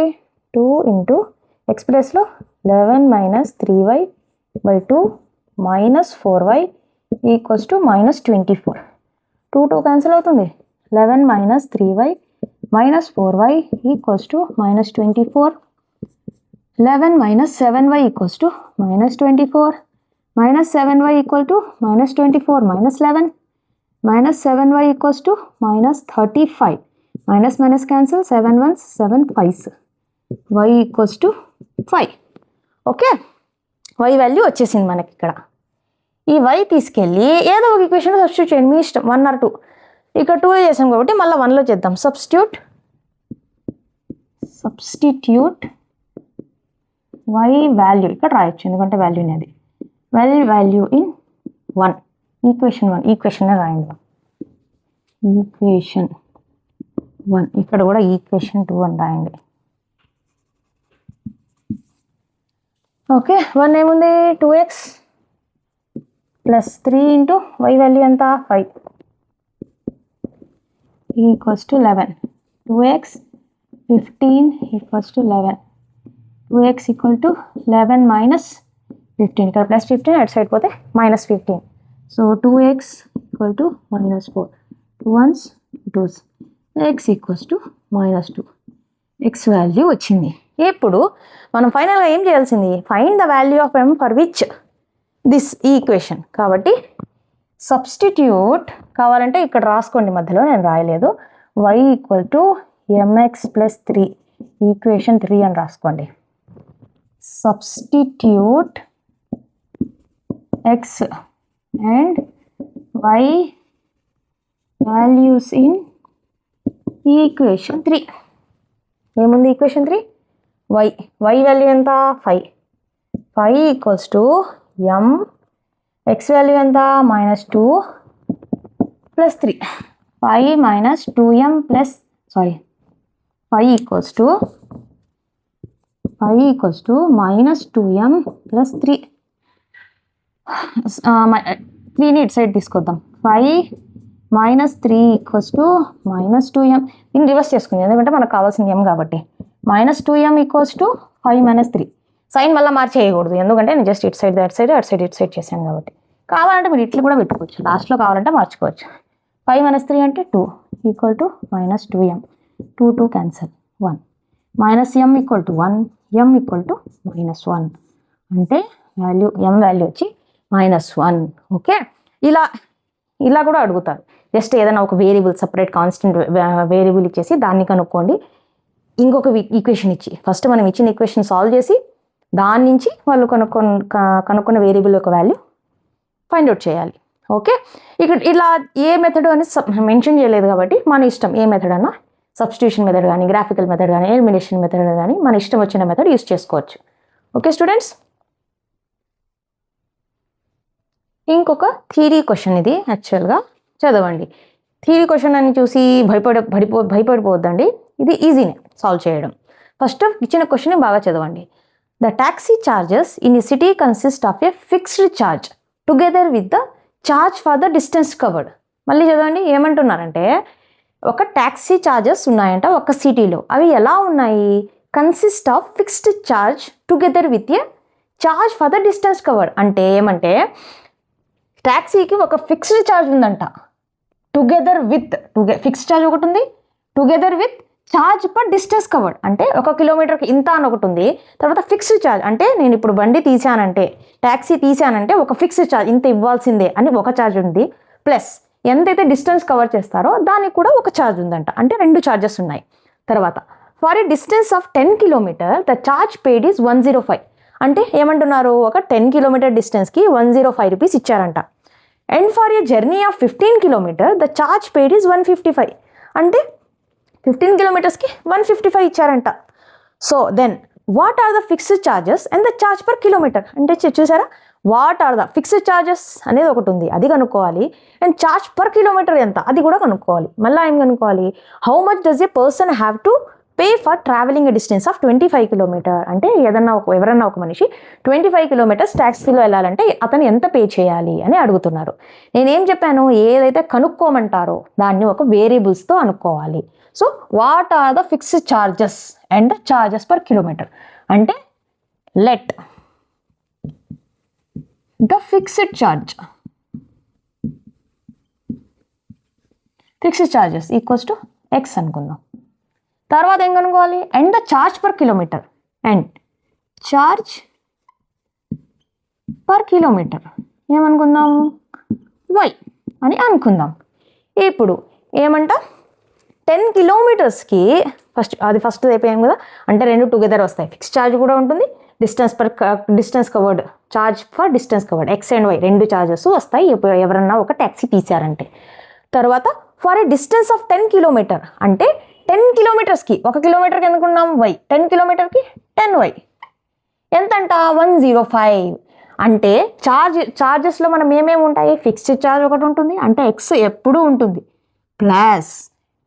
2 × x ప్లస్లో 11 - 3y/2 minus 4y equals to minus 24. 2 cancel అవుతుంది. 11 minus 3y minus 4y equals to minus 24. 11 minus 7y equals to minus 24. Minus 7y equal to minus 24 minus 11. Minus 7y equals to minus 35. Minus minus cancel. 7 ones 7 5s. Y equals to 5. Okay, y value వచ్చేసింది మనకి ఇక్కడ. ఈ y తీసుకెళ్ళి ఏదో ఒక equation substitute చేయండి, మీ ఇష్టం. 1 or 2. ఇక్కడ 2 చేసాం కాబట్టి మళ్ళీ 1లో చేద్దాం. సబ్స్టిట్యూట్ y వాల్యూ ఇక్కడ రాయొచ్చు, ఎందుకంటే వాల్యూ అనేది వాల్యూ ఇన్ 1. ఈక్వేషన్ 1 ఈక్వేషన్ రాయండి. ఈక్వేషన్ 1 ఇక్కడ కూడా ఈక్వేషన్ 2 అని రాయండి. ఓకే, 1 ఏముంది 2x plus 3 into y value ఎంత 5 equals to 11. 2x 15 equals to 11. 2x equal to 11 minus 15. ఇక్కడ ప్లస్ 15 అటు సైడ్ పోతే minus 15. So 2x equal to minus 4. 2 ones 2s. x equals to minus 2. x value వచ్చింది. ఇప్పుడు మనం ఫైనల్గా ఏం చేయాల్సింది, find the value of m for which this equation. కాబట్టి సబ్స్టిట్యూట్ కావాలంటే ఇక్కడ రాసుకోండి, మధ్యలో నేను రాయలేదు. y equal to mx plus 3 equation 3 అని రాసుకోండి. Substitute x and y values in equation 3. ఏముంది ఈక్వేషన్ 3? y వాల్యూ ఎంత 5. 5 equals to m, x value ఎంత minus 2 plus 3. 5 minus 2m plus 5 equals to minus 2m plus 3. 3ని ఇటు side తీసుకొద్దాం. 5 minus 3 equals to minus 2m. దీన్ని reverse చేసుకుంది, ఎందుకంటే మనకు కావాల్సింది m కాబట్టి. Minus 2m equals to 5 minus 3. Sign మళ్ళీ మార్చేయకూడదు, ఎందుకంటే నేను జస్ట్ ఇటు సైడ్ అటు సైడ్ చేశాను కాబట్టి. కావాలంటే మీరు ఇట్లు కూడా పెట్టుకోవచ్చు, లాస్ట్లో కావాలంటే మార్చుకోవచ్చు. 5 మైనస్ 3 అంటే 2 equal to minus 2m. 2 cancel 1. Minus m equal to 1, m equal to minus 1. అంటే వాల్యూ m వాల్యూ వచ్చి మైనస్ 1. ఓకే, ఇలా కూడా అడుగుతారు. జస్ట్ ఏదైనా ఒక వేరియబుల్ సపరేట్ కాన్స్టెంట్ వేరియబుల్ ఇచ్చేసి దాన్ని కనుక్కోండి. ఇంకొక ఈక్వేషన్ ఇచ్చి ఫస్ట్ మనం ఇచ్చిన ఈక్వేషన్ సాల్వ్ చేసి దాని నుంచి వాళ్ళు కనుక్కున్న వేరియబుల్ యొక్క వాల్యూ ఫైండ్ అవుట్ చేయాలి. ఓకే, ఇక్కడ ఇలా ఏ మెథడ్ అని మెన్షన్ చేయలేదు కాబట్టి మన ఇష్టం, ఏ మెథడ్ అన్నా సబ్స్టిట్యూషన్ మెథడ్ కానీ, గ్రాఫికల్ మెథడ్ కానీ, ఎలిమినేషన్ మెథడ్ కానీ మన ఇష్టం వచ్చిన మెథడ్ యూస్ చేసుకోవచ్చు. ఓకే స్టూడెంట్స్, ఇంకొక థియరీ క్వశ్చన్ ఇది. యాక్చువల్గా చదవండి. థియరీ క్వశ్చన్ అని చూసి భయపడిపోవద్దండి, ఇది ఈజీనే సాల్వ్ చేయడం. ఫస్ట్ ఇచ్చిన క్వశ్చన్ బాగా చదవండి. ద ట్యాక్సీ చార్జెస్ ఇన్ ఈ city consist of A fixed charge together with the charge for the distance covered. మళ్ళీ చదవండి, ఏమంటున్నారంటే ఒక ట్యాక్సీ ఛార్జెస్ ఉన్నాయంట ఒక సిటీలో. అవి ఎలా ఉన్నాయి? Consist of fixed charge together with a charge for the distance covered. అంటే ఏమంటే ట్యాక్సీకి ఒక ఫిక్స్డ్ ఛార్జ్ ఉందంట, ఫిక్స్డ్ ఛార్జ్ ఒకటి ఉంది, together with charge per distance covered. అంటే 1 కిలోమీటర్కి ఇంత అని ఒకటి ఉంది. తర్వాత ఫిక్స్డ్ ఛార్జ్ అంటే నేను ఇప్పుడు బండి తీసానంటే, ట్యాక్సీ తీసానంటే ఒక ఫిక్స్డ్ ఛార్జ్ ఇంత ఇవ్వాల్సిందే అని ఒక ఛార్జ్ ఉంది. ప్లస్ ఎంతైతే డిస్టెన్స్ కవర్ చేస్తారో దానికి కూడా ఒక ఛార్జ్ ఉందంట. అంటే 2 ఛార్జెస్ ఉన్నాయి. తర్వాత for a distance of 10 kilometre the charge paid is 105. అంటే ఏమంటున్నారు, ఒక 10 కిలోమీటర్ డిస్టెన్స్కి 105 రూపీస్ ఇచ్చారంట. And for a journey of 15 kilometre the charge paid is 155. అంటే 15 కిలోమీటర్స్కి 155 ఇచ్చారంట. So then what are the fixed charges and the charge per kilometre. అంటే చూసారా, what are the fixed charges అనేది ఒకటి ఉంది, అది కనుక్కోవాలి. అండ్ ఛార్జ్ పర్ కిలోమీటర్ ఎంత, అది కూడా కనుక్కోవాలి. మళ్ళీ ఏం కనుక్కోవాలి, how much does a person have to pay for travelling a distance of 25 kilometre. అంటే ఎవరన్నా ఒక మనిషి 25 కిలోమీటర్స్ ట్యాక్సీలో వెళ్ళాలంటే అతను ఎంత పే చేయాలి అని అడుగుతున్నారు. నేనేం చెప్పాను, ఏదైతే కనుక్కోమంటారో దాన్ని ఒక వేరియబుల్స్తో అనుకోవాలి. So what are the fixed charges and the charges per kilometre. అంటే let the fixed charge fixed charges equals to x అనుకుందాం. తర్వాత ఏం కనుక్కోవాలి? And the charge per kilometre, and charge per kilometre ఏమనుకుందాం? వై అని అనుకుందాం. ఇప్పుడు ఏమంట 10 కిలోమీటర్స్కి ఫస్ట్ అయిపోయాం కదా, అంటే రెండు టుగెదర్ వస్తాయి. ఫిక్స్ ఛార్జ్ కూడా ఉంటుంది, distance covered, charge for distance covered, x and y రెండు ఛార్జెస్ వస్తాయి ఎవరన్నా ఒక ట్యాక్సీ తీసారంటే. తర్వాత for a distance of 10 kilometre అంటే 10 కిలోమీటర్స్కి, 1 కిలోమీటర్కి ఎందుకున్నాం వై, 10 కిలోమీటర్కి 10 వై ఎంతంట? 105. అంటే ఛార్జెస్లో మనం ఏమేమి ఉంటాయి? ఫిక్స్డ్ ఛార్జ్ ఒకటి ఉంటుంది, అంటే ఎక్స్ ఎప్పుడూ ఉంటుంది, ప్లస్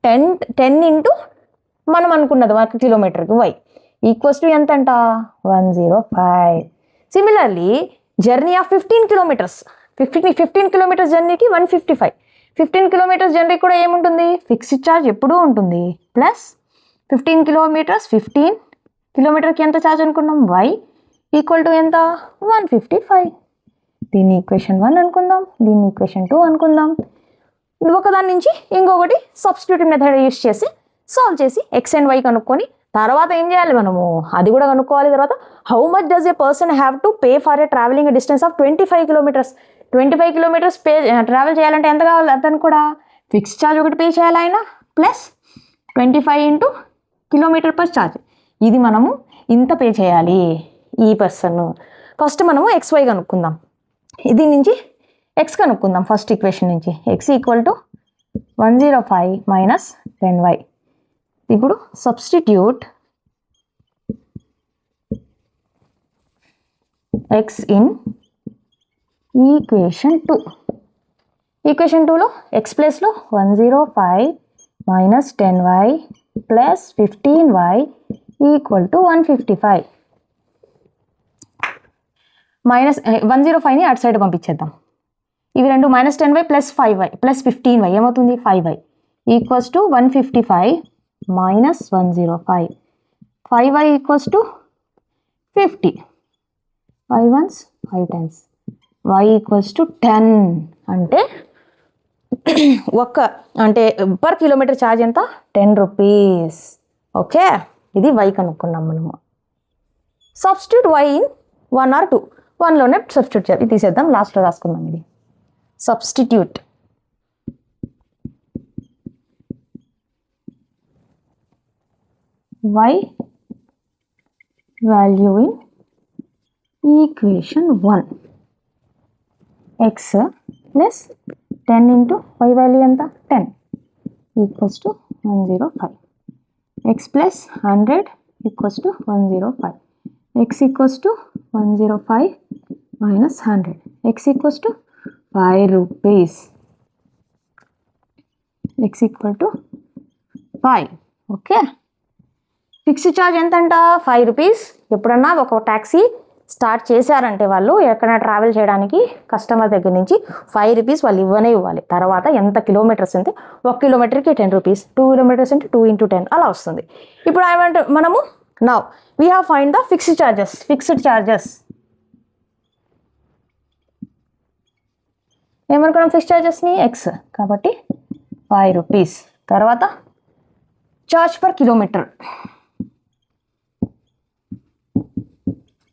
10 ఇంటూ మనం అనుకున్నది 1 కిలోమీటర్కి వై ఈక్వల్స్ టు ఎంతంట? 105. Similarly journey of 15 kilometres, 15 kilometres జర్నీకి 155. 15 కిలోమీటర్స్ జర్నీ కూడా ఏముంటుంది? ఫిక్స్డ్ ఛార్జ్ ఎప్పుడూ ఉంటుంది, ప్లస్ 15 కిలోమీటర్కి ఎంత ఛార్జ్ అనుకున్నాం? వై ఈక్వల్ టు ఎంత? 155. దీన్ని ఈక్వేషన్ 1 అనుకుందాం, దీన్ని ఈక్వేషన్ 2 అనుకుందాం. ఒకదాని నుంచి ఇంకొకటి సబ్స్టిట్యూటివ్ మెథడ్ యూస్ చేసి సాల్వ్ చేసి ఎక్స్ అండ్ వై కనుక్కొని తర్వాత ఏం చేయాలి మనము? అది కూడా కనుక్కోవాలి. తర్వాత how much does a person have to pay for a travelling distance of 25 kilometres. 25 kilometres travel చేయాలంటే ఎంత కావాలి? అతను కూడా ఫిక్స్ ఛార్జ్ ఒకటి పే చేయాలి ఆయన, plus 25 into kilometre per charge. ఇది మనము ఇంత పే చేయాలి ఈ పర్సన్. ఫస్ట్ మనము ఎక్స్ వై కనుక్కుందాం. ఇది నుంచి ఎక్స్ కనుక్కుందాం ఫస్ట్ ఈక్వేషన్ నుంచి. X equal to 105 minus 10y. ఇప్పుడు సబ్స్టిట్యూట్ ఎక్స్ ఇన్ ఈక్వేషన్ 2. ఈక్వేషన్ 2లో ఎక్స్ ప్లేస్లో 105 minus 10y plus 15y equal to 155. Minus 105ని అటు సైడ్ పంపించేద్దాం. ఇవి రెండు minus 10y plus 5y plus 15y ఏమవుతుంది? 5y equals to 155 minus 105. 5y equals to 50. 5 ones 5 times. y equals to 10. అంటే అంటే పర్ కిలోమీటర్ ఛార్జ్ ఎంత? 10 రూపీస్. ఓకే, ఇది y కనుక్కున్నాం మనము. Substitute y in 1 or 2. 1లోనే సబ్స్టిట్యూట్ చేయాలి. ఇది తీసేద్దాం, లాస్ట్లో రాసుకుందాం. ఇది substitute y value in equation 1. x plus 10 into y value ఎంత? 10 equals to 105. x plus 100 equals to 105. x equals to 105 minus 100. x equals to 5 rupees. x equal to 5. Okay, fixed charge ఎంతంట? 5 rupees. ఎప్పుడన్నా ఒక taxi start చేశారంటే వాళ్ళు ఎక్కడైనా travel చేయడానికి customer దగ్గర నుంచి 5 రూపీస్ వాళ్ళు ఇవ్వాలి. తర్వాత ఎంత కిలోమీటర్స్ అంటే 1 కిలోమీటర్కి 10 రూపీస్, 2 కిలోమీటర్స్ అంటే 2 into 10 అలా వస్తుంది. ఇప్పుడు మనము now we have find the fixed charges. ఏమనుకున్నాం? ఫిక్స్డ్ ఛార్జెస్ని ఎక్స్ కాబట్టి 5 రూపీస్. తర్వాత ఛార్జ్ పర్ కిలోమీటర్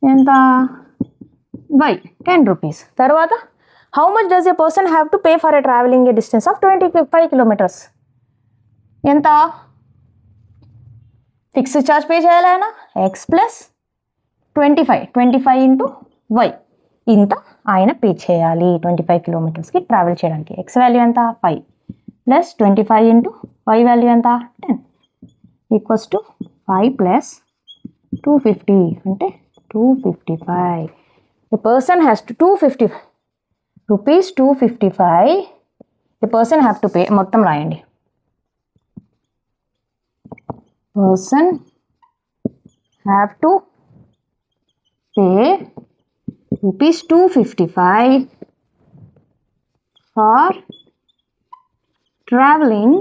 ఎంత? By 10 rupees. తర్వాత how much does a person have to pay for a travelling a distance of 25 kilometres ఎంత? ఫిక్స్డ్ ఛార్జ్ పే చేయాలి ఆయన, X plus 25 into why ఇంత ఆయన పే చేయాలి 25 కిలోమీటర్స్కి ట్రావెల్ చేయడానికి. ఎక్స్ వాల్యూ ఎంత? 5 ప్లస్ 25 ఇంటూ వై వాల్యూ ఎంత? 10 ఈక్వల్స్ టు 5 ప్లస్ 250 అంటే 255. The person has to 250 rupees 255 the person have to pay. మొత్తం రాయండి. person have to pay rupees 255 for traveling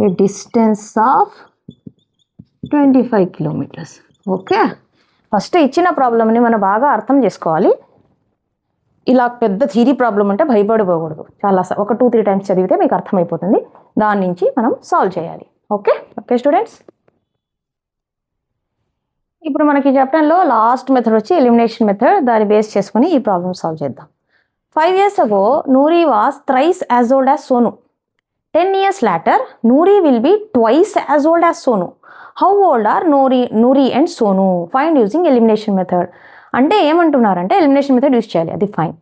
a distance of 25 kilometers. Okay, first ఇచ్చిన ప్రాబ్లమ్ని మనం బాగా అర్థం చేసుకోవాలి. ఇలా పెద్ద థియరీ ప్రాబ్లం అంటే భయపడిపోకూడదు. చాలా ఒక 2-3 టైమ్స్ చదివితే మీకు అర్థమైపోతుంది. దాని నుంచి మనం సాల్వ్ చేయాలి. ఓకే స్టూడెంట్స్, ఇప్పుడు మనకి చాప్టర్లో లాస్ట్ మెథడ్ వచ్చి ఎలిమినేషన్ మెథడ్. దాన్ని బేస్ చేసుకుని ఈ ప్రాబ్లమ్ సాల్వ్ చేద్దాం. 5 years ago, Noori was thrice as old as Sonu. 10 years later, Noori will be twice as old as Sonu. How old are Noori and Sonu? Find using elimination method. అంటే ఏమంటున్నారంటే elimination method use చేయాలి, అది fine.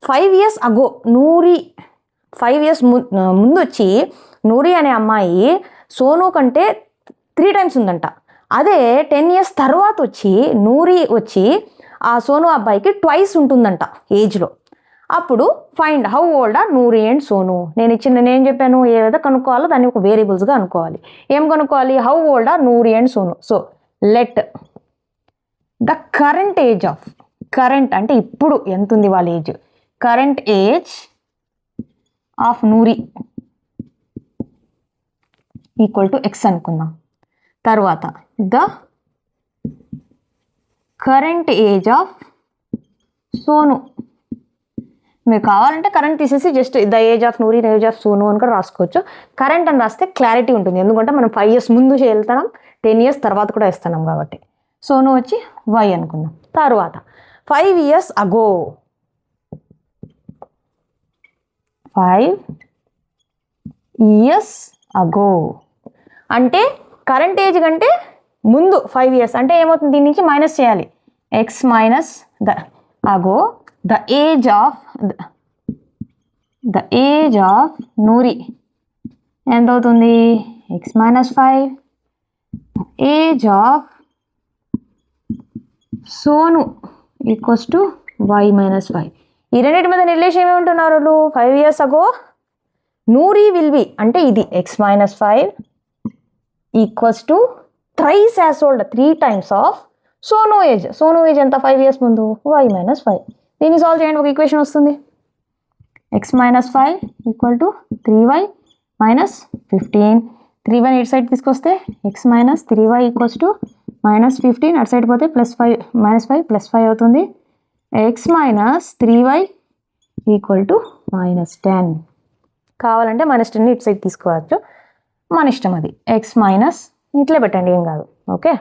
5 years ago నూరి 5 years ముందు వచ్చి నూరి అనే అమ్మాయి సోను కంటే 3 times ఉందంట. అదే 10 years తర్వాత వచ్చి నూరి వచ్చి ఆ సోను అబ్బాయికి ట్వైస్ ఉంటుందంట ఏజ్లో. అప్పుడు find how old are Nuri and Sonu. నేను చెప్పాను ఏదైతే కనుక్కోవాలో దాన్ని ఒక వేరియబుల్స్గా అనుకోవాలి. ఏం కనుక్కోవాలి? How old are Nuri and Sonu. So let the current age of, current అంటే ఇప్పుడు ఎంత ఉంది వాళ్ళ age, current age of Nuri equal to x అనుకుందాం. తర్వాత the current age of Sonu. మీరు కావాలంటే కరెంట్ తీసేసి just the age of Nuri age of Sonu అని కూడా రాసుకోవచ్చు. కరెంట్ అని రాస్తే క్లారిటీ ఉంటుంది, ఎందుకంటే మనం 5 years ముందు వెళ్తున్నాం, 10 years తర్వాత కూడా వేస్తున్నాం కాబట్టి. సోను వచ్చి వై అనుకుందాం. తర్వాత 5 years అగో, 5 years అగో అంటే కరెంట్ ఏజ్ కంటే ముందు 5 years అంటే ఏమవుతుంది, దీని నుంచి మైనస్ చేయాలి. X minus the ago the age of Nuri ఎంత అవుతుంది? X minus 5. Age of Sonu equals to y minus 5. ఈ రెండింటి మీద రిలేషన్ ఏమి ఉంటున్నారు వాళ్ళు? 5 years అగో నూరి విల్ బి అంటే ఇది X minus 5 equals to thrice as old 3 times of Sonu age. Sonu age ఎంత? 5 years ముందు, వై మైనస్ 5. దీన్ని సాల్వ్ చేయండి, ఒక ఈక్వేషన్ వస్తుంది. X minus 5 equal to 3y minus 15. 3y ఇటు సైడ్ తీసుకొస్తే X minus 3y equals to minus 15. అటు సైడ్ పోతే +5 మైనస్ 5 +5 అవుతుంది. X minus 3y equal to minus 10. కావాలంటే -10 ఇటు సైడ్ తీసుకోవచ్చు, మన ఇష్టం అది. ఎక్స్ మైనస్ ఇట్లే పెట్టండి, ఏం కాదు. ఓకే,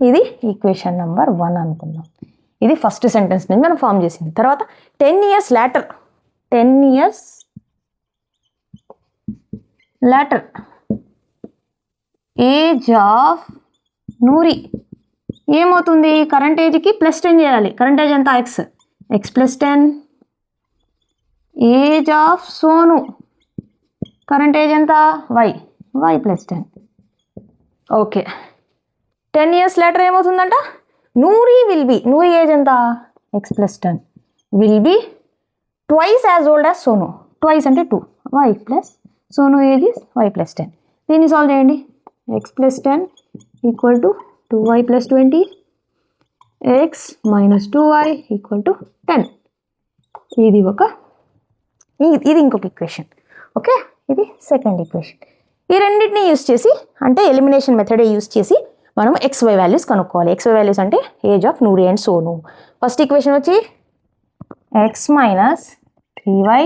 ఇది ఈక్వేషన్ నెంబర్ 1 అనుకుందాం. ఇది ఫస్ట్ సెంటెన్స్ నుంచి మనం ఫామ్ చేసింది. తర్వాత 10 years later, 10 years later age of Nuri ఏమవుతుంది? కరెంట్ ఏజ్కి +10 చేయాలి. కరెంట్ ఏజ్ ఎంత? X plus 10. Age of Sonu current age ఎంత? Y plus 10. Okay, 10 years later ఏమవుతుందంట? Nuri will be, Nuri age ఎంత? X plus 10 will be twice as old as Sonu. Twice అంటే 2, y plus Sonu age is y plus 10. దీన్ని solve చేయండి. X plus 10 equal to 2y plus 20, X minus 2y equal to 10. ఇది ఇంకొక equation. Okay, ఇది second equation. ఈ రెండింటిని use చేసి, అంటే ఎలిమినేషన్ మెథడే యూస్ చేసి మనం XY వాల్యూస్ కనుక్కోవాలి. XY వాల్యూస్ అంటే age of Noori and Sonu. First equation వచ్చి x minus 3y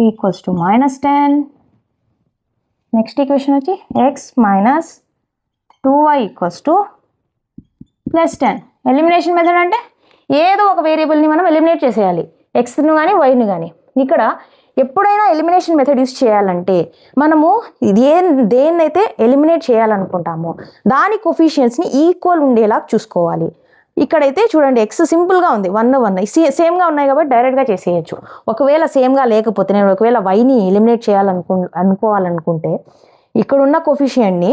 equals to minus 10. Next equation వచ్చి x minus 2y equals to plus 10. Elimination method అంటే ఏదో ఒక వేరియబుల్ని మనం ఎలిమినేట్ చేసేయాలి, ఎక్స్ను కానీ వైని కానీ. ఇక్కడ ఎప్పుడైనా ఎలిమినేషన్ మెథడ్ యూస్ చేయాలంటే మనము దేన్నైతే ఎలిమినేట్ చేయాలనుకుంటామో దాని కొఫిషియన్స్ని ఈక్వల్ ఉండేలా చూసుకోవాలి. ఇక్కడైతే చూడండి, ఎక్స్ సింపుల్గా ఉంది, 1 1 సేమ్గా ఉన్నాయి కాబట్టి డైరెక్ట్గా చేసేయచ్చు. ఒకవేళ సేమ్గా లేకపోతే, నేను ఒకవేళ వైని ఎలిమినేట్ అనుకోవాలనుకుంటే ఇక్కడ ఉన్న కొఫిషియన్ని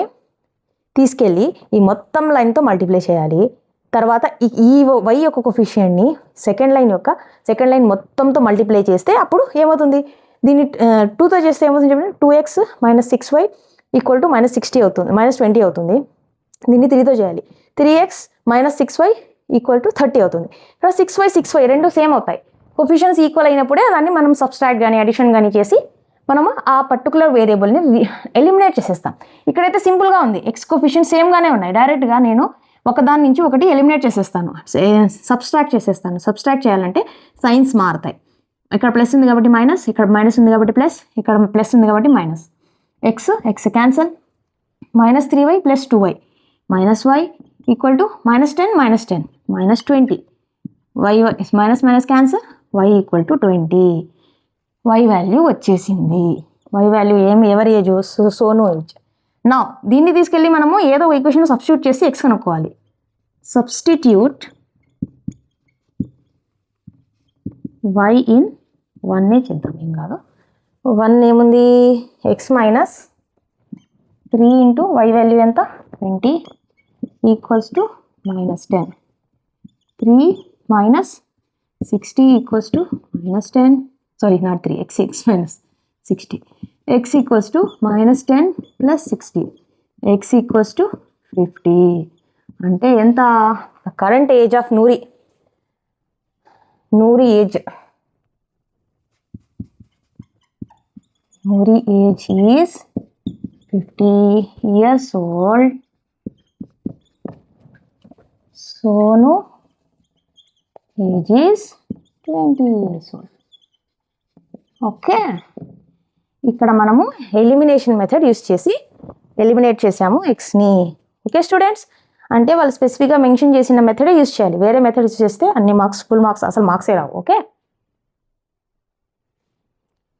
తీసుకెళ్ళి ఈ మొత్తం లైన్తో మల్టిప్లై చేయాలి. తర్వాత ఈ వై యొక్క కొఫిషియన్ని సెకండ్ లైన్ మొత్తంతో మల్టిప్లై చేస్తే అప్పుడు ఏమవుతుంది? దీన్ని 2తో చేస్తే ఏమవుతుంది చెప్పండి? 2x minus 6y equal to -60 అవుతుంది, -20 అవుతుంది. దీన్ని 3తో చేయాలి. 3x minus 6y equal to 30 అవుతుంది. ఇక్కడ 6y రెండు సేమ్ అవుతాయి. కొఫిషియన్స్ ఈక్వల్ అయినప్పుడే దాన్ని మనం సబ్స్ట్రాక్ట్ కానీ అడిషన్ కానీ చేసి మనము ఆ పర్టికులర్ వేరియబుల్ని ఎలిమినేట్ చేసేస్తాం. ఇక్కడైతే సింపుల్గా ఉంది, ఎక్స్ కొఫిషియన్స్ సేమ్గానే ఉన్నాయి. డైరెక్ట్గా నేను ఒకదాని నుంచి ఒకటి ఎలిమినేట్ చేసేస్తాను, సబ్స్ట్రాక్ట్ చేసేస్తాను. సబ్స్ట్రాక్ట్ చేయాలంటే సైన్స్ మారుతాయి. ఇక్కడ ప్లస్ ఉంది కాబట్టి మైనస్, ఇక్కడ మైనస్ ఉంది కాబట్టి ప్లస్, ఇక్కడ ప్లస్ ఉంది కాబట్టి minus. X cancel, -3y + 2y, -y = -10 -10 -20. y minus cancel, y = 20. y value వచ్చేసింది. y వాల్యూ ఎవరి ఏజ్? సోను ఏజ్. నా దీన్ని తీసుకెళ్ళి మనము ఏదో ఈక్వేషన్ సబ్స్టిట్యూట్ చేసి x కనుక్కోవాలి. సబ్స్టిట్యూట్ y ఇన్ 1 చేద్దాం, ఏం కాదు. 1 ఏముంది? x - 3 × y వాల్యూ ఎంత? 20 = -10. 3 - 60 = -10. Sorry, not 3, x - 60. x = -10 + 60. x = 50. అంటే ఎంత? Current age of Nuri age. Noori age is 50 years old. Sonu age is 20 years old. Okay, ఇక్కడ మనము ఎలిమినేషన్ మెథడ్ యూస్ చేసి ఎలిమినేట్ చేసాము ఎక్స్ని. ఓకే స్టూడెంట్స్, అంటే వాళ్ళు స్పెసిఫిక్గా మెన్షన్ చేసిన మెథడే యూస్ చేయాలి. వేరే మెథడ్ యూస్ చేస్తే అన్ని మార్క్స్, ఫుల్ మార్క్స్, అసలు మార్క్సే రావు. ఓకే,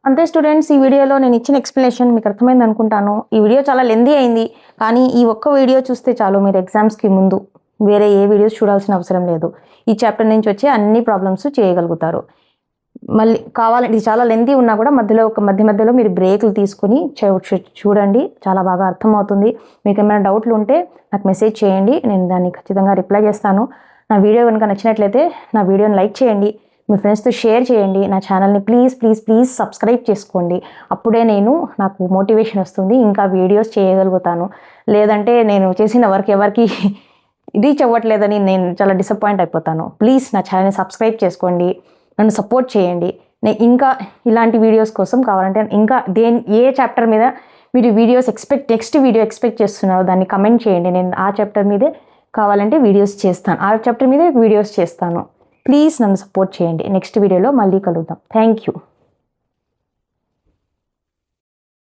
అంతే స్టూడెంట్స్. ఈ వీడియోలో నేను ఇచ్చిన ఎక్స్ప్లెనేషన్ మీకు అర్థమైంది అనుకుంటాను. ఈ వీడియో చాలా లెందీ అయింది, కానీ ఈ ఒక్క వీడియో చూస్తే చాలు, మీరు ఎగ్జామ్స్కి ముందు వేరే ఏ వీడియోస్ చూడాల్సిన అవసరం లేదు. ఈ చాప్టర్ నుంచి వచ్చే అన్ని ప్రాబ్లమ్స్ చేయగలుగుతారు. మళ్ళీ కావాలంటే ఇది చాలా లెందీ ఉన్నా కూడా మధ్యలో మీరు బ్రేకులు తీసుకొని చూడండి, చాలా బాగా అర్థమవుతుంది. మీకు ఏమైనా డౌట్లు ఉంటే నాకు మెసేజ్ చేయండి, నేను దాన్ని ఖచ్చితంగా రిప్లై చేస్తాను. నా వీడియో కనుక నచ్చినట్లయితే నా వీడియోని లైక్ చేయండి, మీ ఫ్రెండ్స్తో షేర్ చేయండి. నా ఛానల్ని ప్లీజ్ సబ్స్క్రైబ్ చేసుకోండి. అప్పుడే నాకు మోటివేషన్ వస్తుంది, ఇంకా వీడియోస్ చేయగలుగుతాను. లేదంటే నేను చేసిన వర్క్ ఎవరికి రీచ్ అవ్వట్లేదని నేను చాలా డిసప్పాయింట్ అయిపోతాను. ప్లీజ్ నా ఛానల్ని సబ్స్క్రైబ్ చేసుకోండి, నన్ను సపోర్ట్ చేయండి. నేను ఇంకా ఇలాంటి వీడియోస్ కోసం కావాలంటే ఇంకా ఏ చాప్టర్ మీద మీరు నెక్స్ట్ వీడియో ఎక్స్పెక్ట్ చేస్తున్నారో దాన్ని కమెంట్ చేయండి. నేను ఆ చాప్టర్ మీదే కావాలంటే వీడియోస్ చేస్తాను, ఆ చాప్టర్ మీదే వీడియోస్ చేస్తాను. ప్లీజ్ నన్ను సపోర్ట్ చేయండి. నెక్స్ట్ వీడియోలో మళ్ళీ కలుద్దాం. Thank you.